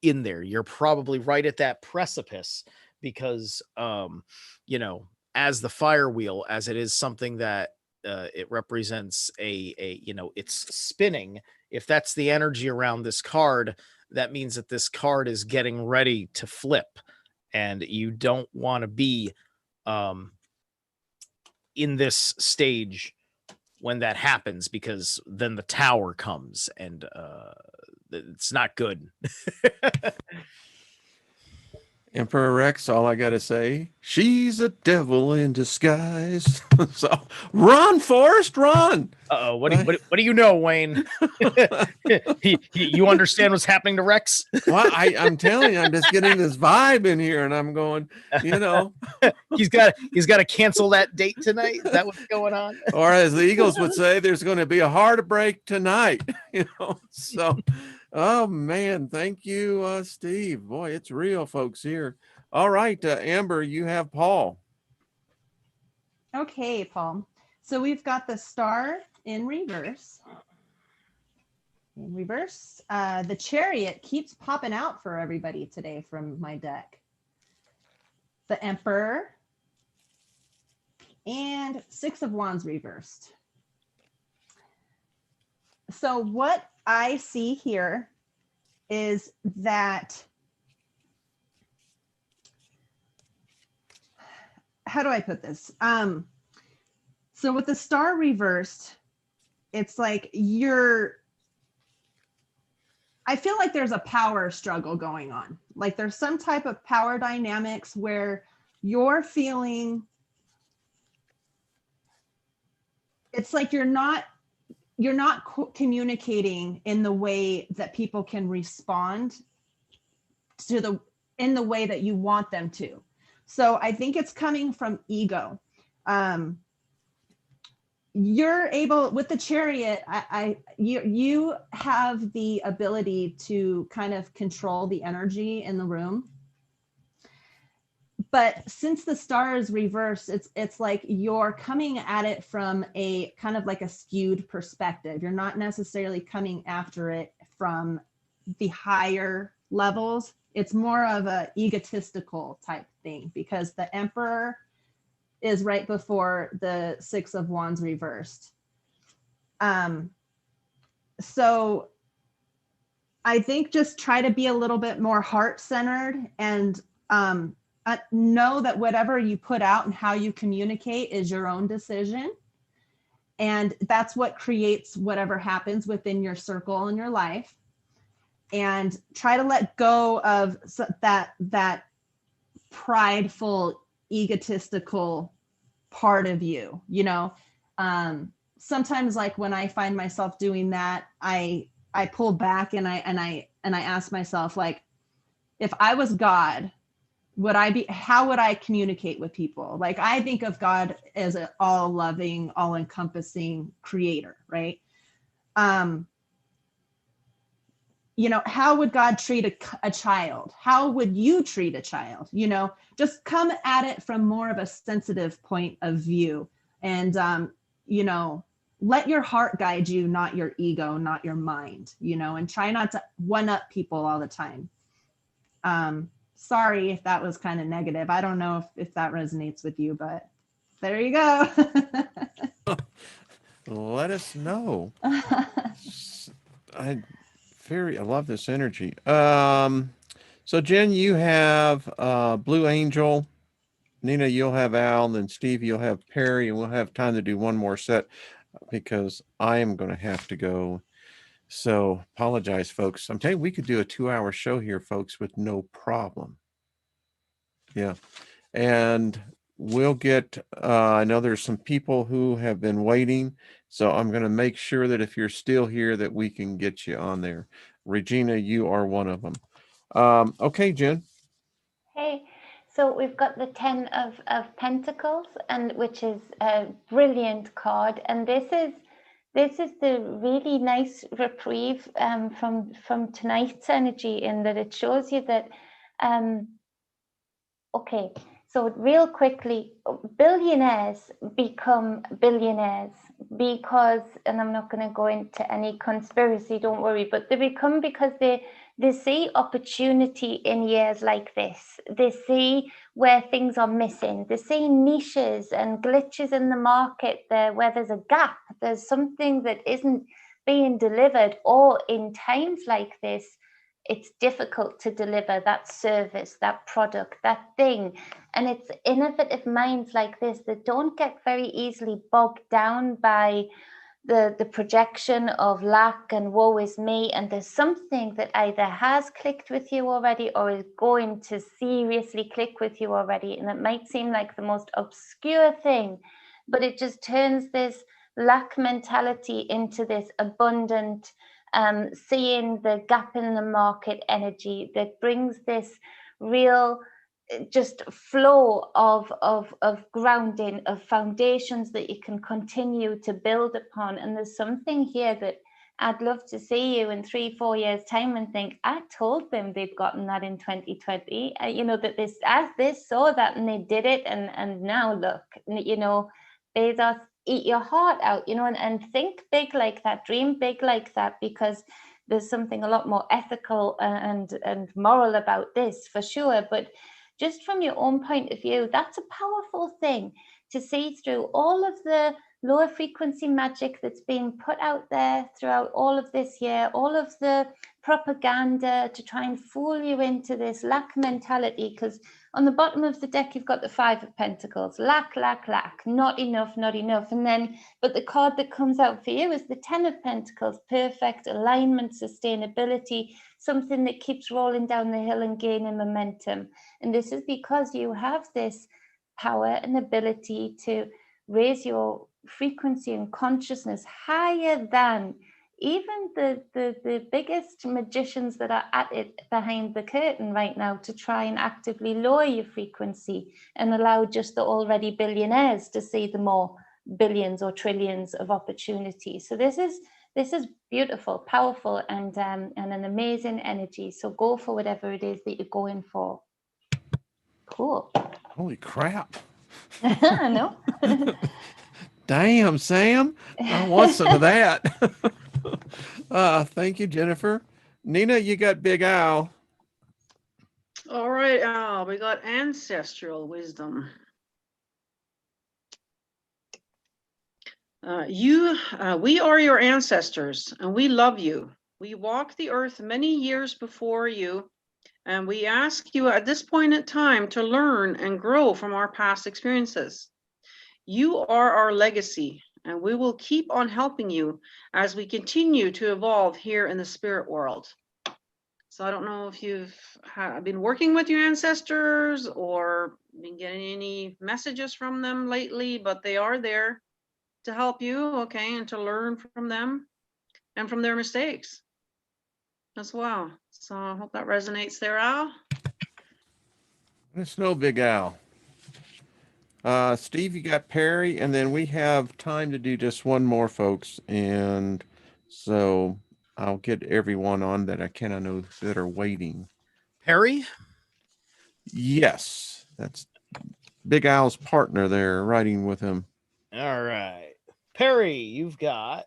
in there. You're probably right at that precipice because you know, as the fire wheel, as it is something that it represents a you know, it's spinning. If that's the energy around this card, that means that this card is getting ready to flip, and you don't want to be in this stage when that happens, because then the tower comes and it's not good. Emperor Rex, all I gotta say, she's a devil in disguise. So run, Forrest, run. Uh-oh, what do you know, Wayne? You understand what's happening to Rex? Well, I'm telling you, I'm just getting this vibe in here, and I'm going, you know, he's got to cancel that date tonight. Is that what's going on? or as the Eagles would say, there's going to be a heartbreak tonight. You know, so. Oh man, thank you, Steve. Boy, it's real, folks here. All right, Amber, you have Paul. Okay, Paul. So we've got the star in reverse. In reverse, the chariot keeps popping out for everybody today from my deck. The Emperor and 6 of Wands reversed. So what I see here is that, how do I put this? So with the star reversed, it's like I feel like there's a power struggle going on. Like there's some type of power dynamics where you're feeling, it's like you're not communicating in the way that people can respond to in the way that you want them to. So I think it's coming from ego. You're able, with the chariot, you have the ability to kind of control the energy in the room. But since the star is reversed, it's like you're coming at it from a kind of like a skewed perspective. You're not necessarily coming after it from the higher levels. It's more of a egotistical type thing because the Emperor is right before the 6 of Wands reversed. So I think just try to be a little bit more heart-centered and know that whatever you put out and how you communicate is your own decision. And that's what creates whatever happens within your circle in your life. And try to let go of that prideful, egotistical part of you, you know. Sometimes like when I find myself doing that, I pull back and I ask myself, like, if I was God, how would I communicate with people? Like I think of God as an all loving, all encompassing creator, right? You know, how would God treat a child? How would you treat a child? You know, just come at it from more of a sensitive point of view. And, you know, let your heart guide you, not your ego, not your mind, you know, and try not to one up people all the time. Sorry if that was kind of negative. I don't know if that resonates with you, but there you go. Let us know. I love this energy. So Jen, you have Blue Angel Nina, you'll have Al, and then Steve, you'll have Perry, and we'll have time to do one more set because I am going to have to go. So apologize, folks. I'm telling you, we could do a 2-hour show here, folks, with no problem. Yeah. And we'll get, I know there's some people who have been waiting. So I'm going to make sure that if you're still here, that we can get you on there. Regina, you are one of them. Okay, Jen. Hey, so we've got the 10 of Pentacles, and which is a brilliant card, and this is the really nice reprieve from tonight's energy, in that it shows you that okay, so real quickly, billionaires become billionaires because, and I'm not going to go into any conspiracy, don't worry, but they become because they see opportunity in years like this. They see where things are missing. They see niches and glitches in the market there where there's a gap. There's something that isn't being delivered, or in times like this, it's difficult to deliver that service, that product, that thing. And it's innovative minds like this that don't get very easily bogged down by the projection of lack and woe is me. And there's something that either has clicked with you already or is going to seriously click with you already. And it might seem like the most obscure thing, but it just turns this lack mentality into this abundant, seeing the gap in the market energy that brings this real just flow of grounding, of foundations that you can continue to build upon. And there's something here that I'd love to see you in 3-4 years time and think, I told them they'd gotten that in 2020, you know, that they saw that and they did it, and now look, you know, Bezos, eat your heart out, you know, and think big like that, dream big like that, because there's something a lot more ethical and moral about this for sure. But just from your own point of view, that's a powerful thing to see through all of the lower frequency magic that's been put out there throughout all of this year, all of the propaganda to try and fool you into this lack mentality. Because on the bottom of the deck, you've got the 5 of Pentacles, lack, not enough. And then, but the card that comes out for you is the 10 of Pentacles, perfect alignment, sustainability, something that keeps rolling down the hill and gaining momentum. And this is because you have this power and ability to raise your frequency and consciousness higher than even the biggest magicians that are at it behind the curtain right now, to try and actively lower your frequency and allow just the already billionaires to see the more billions or trillions of opportunities. So this is beautiful, powerful, and an amazing energy. So go for whatever it is that you're going for. Cool. Holy crap. I know. Damn, Sam. I want some of that. Thank you, Jennifer. Nina, you got Big Al. All right, Al, we got ancestral wisdom. We are your ancestors, and we love you. We walked the earth many years before you, and we ask you at this point in time to learn and grow from our past experiences. You are our legacy, and we will keep on helping you as we continue to evolve here in the spirit world. So I don't know if you've been working with your ancestors or been getting any messages from them lately, but they are there to help you, okay, and to learn from them and from their mistakes as well. So I hope that resonates there, Al. It's no Big Al. Steve, you got Perry, and then we have time to do just one more, folks. And so I'll get everyone on that I can. I know that are waiting. Perry? Yes, that's Big Al's partner there, riding with him. All right. Perry, you've got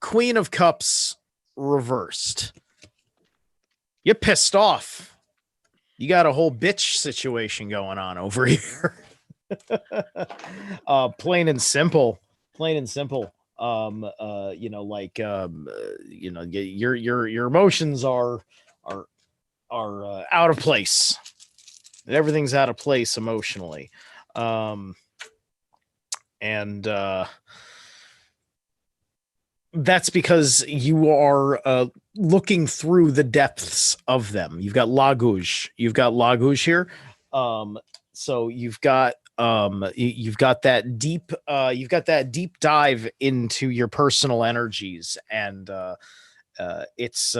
Queen of Cups reversed. You're pissed off. You got a whole bitch situation going on over here. Plain and simple. You know, like you know, your emotions are out of place. everything's out of place emotionally. And that's because you are looking through the depths of them. You've got Laguj here. So you've got that deep dive into your personal energies, and it's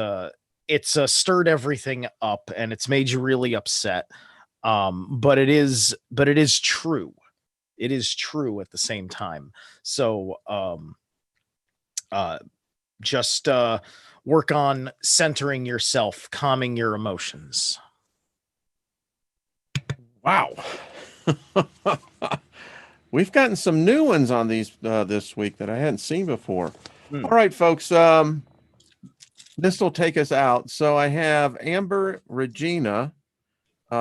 stirred everything up, and it's made you really upset. But it is true. It is true at the same time. So just work on centering yourself, calming your emotions. Wow. We've gotten some new ones on these this week that I hadn't seen before. All right, folks. This will take us out. So I have Amber Regina.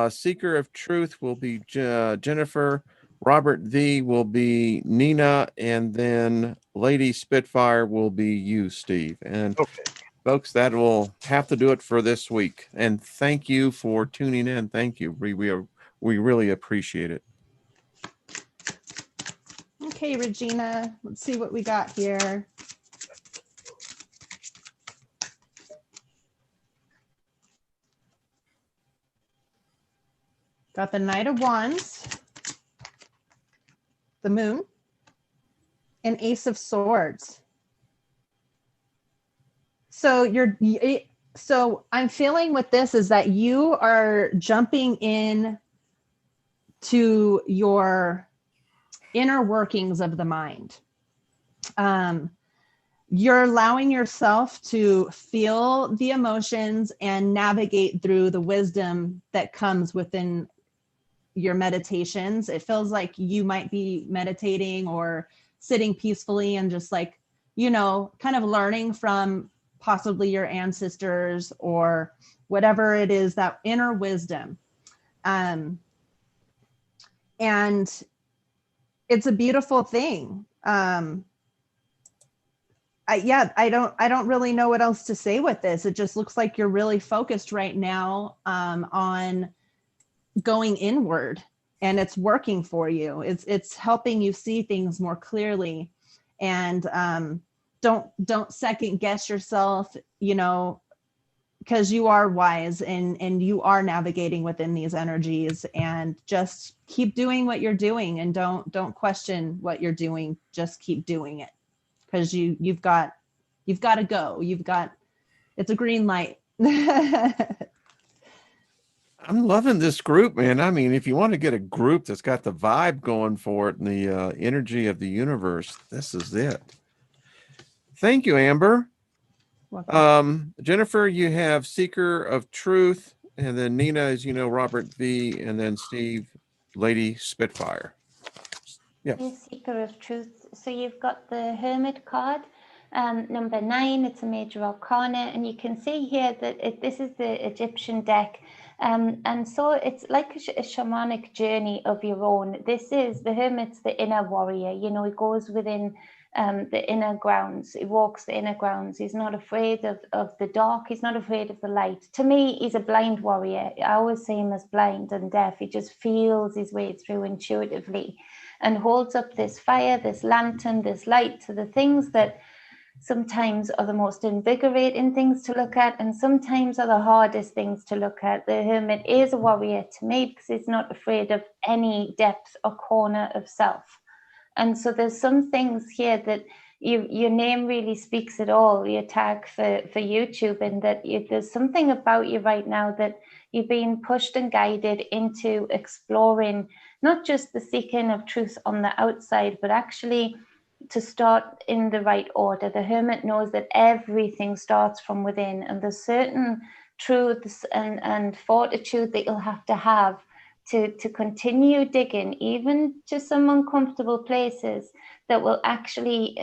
Seeker of Truth will be Jennifer. Robert V will be Nina, and then Lady Spitfire will be you, Steve. And Okay. folks, that will have to do it for this week. And thank you for tuning in. Thank you. We really appreciate it. Okay, Regina, let's see what we got here. Got the Knight of Wands, the Moon, and Ace of Swords. So so I'm feeling with this is that you are jumping in to your inner workings of the mind. You're allowing yourself to feel the emotions and navigate through the wisdom that comes within your meditations. It feels like you might be meditating or sitting peacefully and just like, kind of learning from possibly your ancestors or whatever it is, that inner wisdom. And it's a beautiful thing. I don't really know what else to say with this. It just looks like you're really focused right now on going inward, and it's working for you. It's helping you see things more clearly, and don't second guess yourself, because you are wise and you are navigating within these energies, and just keep doing what you're doing, and don't question what you're doing. Just keep doing it, because you've got to go. It's a green light. I'm loving this group, man. I mean, if you want to get a group that's got the vibe going for it and the energy of the universe, this is it. Thank you, Amber. Jennifer, you have Seeker of Truth, and then Nina, as you know, Robert V, and then Steve, Lady Spitfire. Yeah. Seeker of Truth. So you've got the Hermit card, number 9. It's a major arcana, and you can see here that this is the Egyptian deck. And so it's like a shamanic journey of your own. This is the Hermit's the inner warrior. He goes within the inner grounds. He walks the inner grounds. He's not afraid of the dark. He's not afraid of the light. To me, he's a blind warrior. I always say him as blind and deaf. He just feels his way through intuitively and holds up this fire, this lantern, this light to the things that sometimes are the most invigorating things to look at, and sometimes are the hardest things to look at. The Hermit is a warrior to me because he's not afraid of any depth or corner of self. And so there's some things here that your name really speaks it all, your tag for YouTube, and that there's something about you right now that you're being pushed and guided into exploring, not just the seeking of truth on the outside, but actually to start in the right order. The Hermit knows that everything starts from within, and there's certain truths and fortitude that you'll have to continue digging, even to some uncomfortable places, that will actually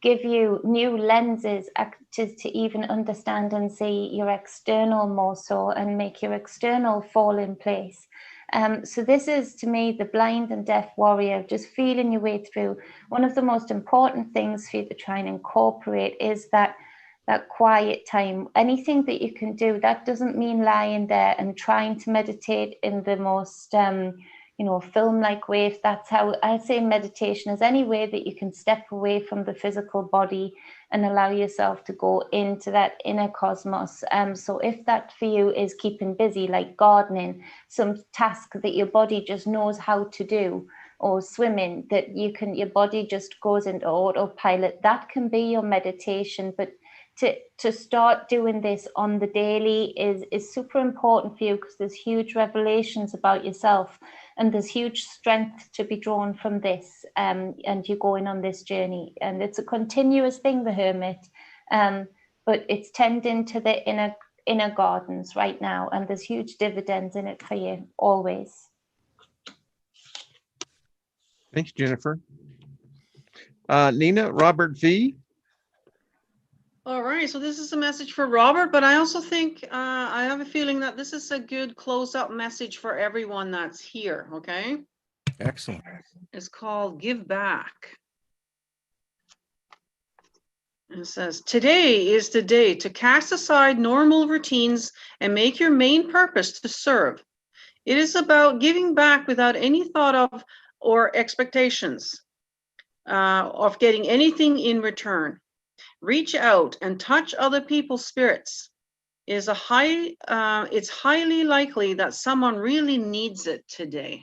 give you new lenses to even understand and see your external more so, and make your external fall in place. So this is, to me, the blind and deaf warrior, just feeling your way through. One of the most important things for you to try and incorporate is that that quiet time, anything that you can do. That doesn't mean lying there and trying to meditate in the most, film-like way. If that's how I say meditation, is any way that you can step away from the physical body and allow yourself to go into that inner cosmos. So if that for you is keeping busy, like gardening, some task that your body just knows how to do, or swimming, that your body just goes into autopilot, that can be your meditation. But to start doing this on the daily is super important for you, because there's huge revelations about yourself, and there's huge strength to be drawn from this, and you're going on this journey, and it's a continuous thing, the hermit, but it's tending to the inner gardens right now, and there's huge dividends in it for you always. Thanks, Jennifer. Nina, Robert V. All right, so this is a message for Robert, but I also think I have a feeling that this is a good close-up message for everyone that's here, okay? Excellent. It's called Give Back. And it says, today is the day to cast aside normal routines and make your main purpose to serve. It is about giving back without any thought of or expectations of getting anything in return. Reach out and touch other people's spirits. It's highly likely that someone really needs it today.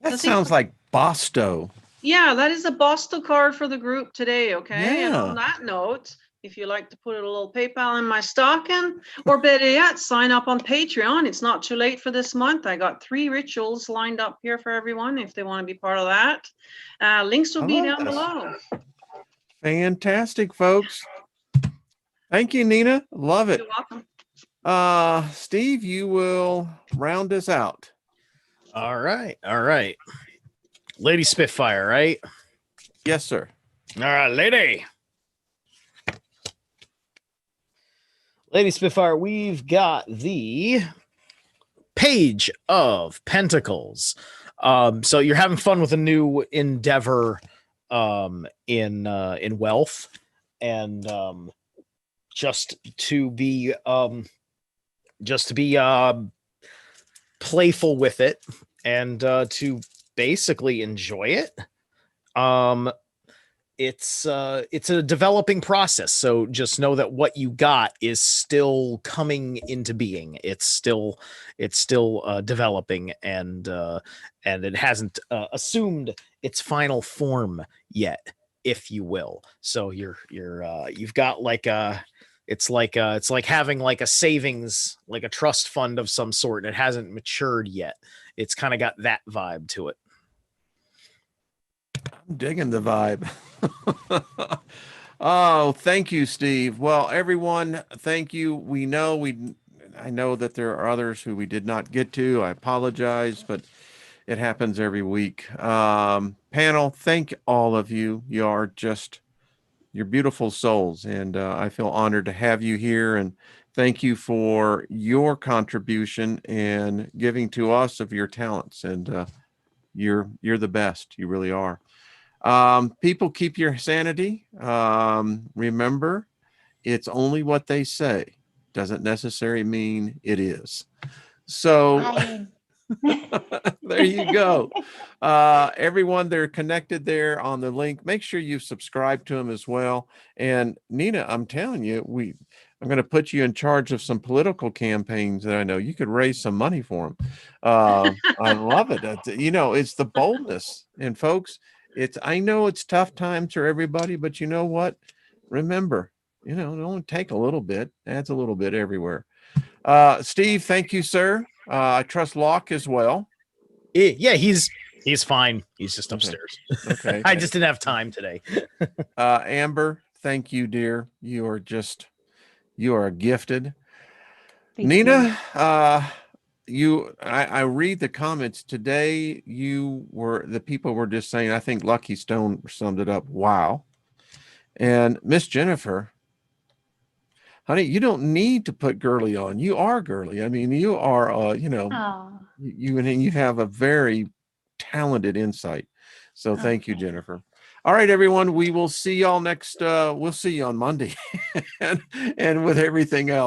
That sounds like BOSTO. Yeah, that is a BOSTO card for the group today, okay? Yeah. And on that note, if you like to put a little PayPal in my stocking, or better yet, sign up on Patreon. It's not too late for this month. I got 3 rituals lined up here for everyone if they want to be part of that. Links will be down below. Fantastic, folks. Thank you, Nina. Love it. You're welcome. Steve, you will round us out. All right. Lady Spitfire, right? Yes, sir. All right, lady. Lady Spitfire, we've got the Page of Pentacles. So you're having fun with a new endeavor in wealth, and just to be playful with it, and to basically enjoy it. It's a developing process, so just know that what you got is still coming into being. It's still developing, and it hasn't assumed its final form yet, if you will. So you've got like it's like having like a savings, like a trust fund of some sort, and it hasn't matured yet. It's kind of got that vibe to it. I'm digging the vibe. Oh, thank you, Steve. Well, everyone, thank you. I know that there are others who we did not get to. I apologize, but it happens every week. Panel, thank all of you. You're beautiful souls, and I feel honored to have you here, and thank you for your contribution and giving to us of your talents. And you're the best. You really are. People, keep your sanity. Remember, it's only what they say. Doesn't necessarily mean it is. So there you go. Everyone, they're connected there on the link. Make sure you subscribe to them as well. And Nina, I'm telling you, I'm going to put you in charge of some political campaigns that I know you could raise some money for them. I love it. It's the boldness. And folks, I know it's tough times for everybody, but you know what? Remember, it only take a little bit, adds a little bit everywhere. Steve, thank you, sir. I trust Locke as well. Yeah, he's fine. He's just upstairs. Okay. I just didn't have time today. Amber, thank you, dear. You are gifted. Thank Nina, I read the comments today. The people were just saying, I think Lucky Stone summed it up. Wow. And Miss Jennifer, honey, you don't need to put girly on. You are girly. I mean, you are, you have a very talented insight. So thank you, Jennifer. All right, everyone. We will see y'all next. We'll see you on Monday, and with everything else.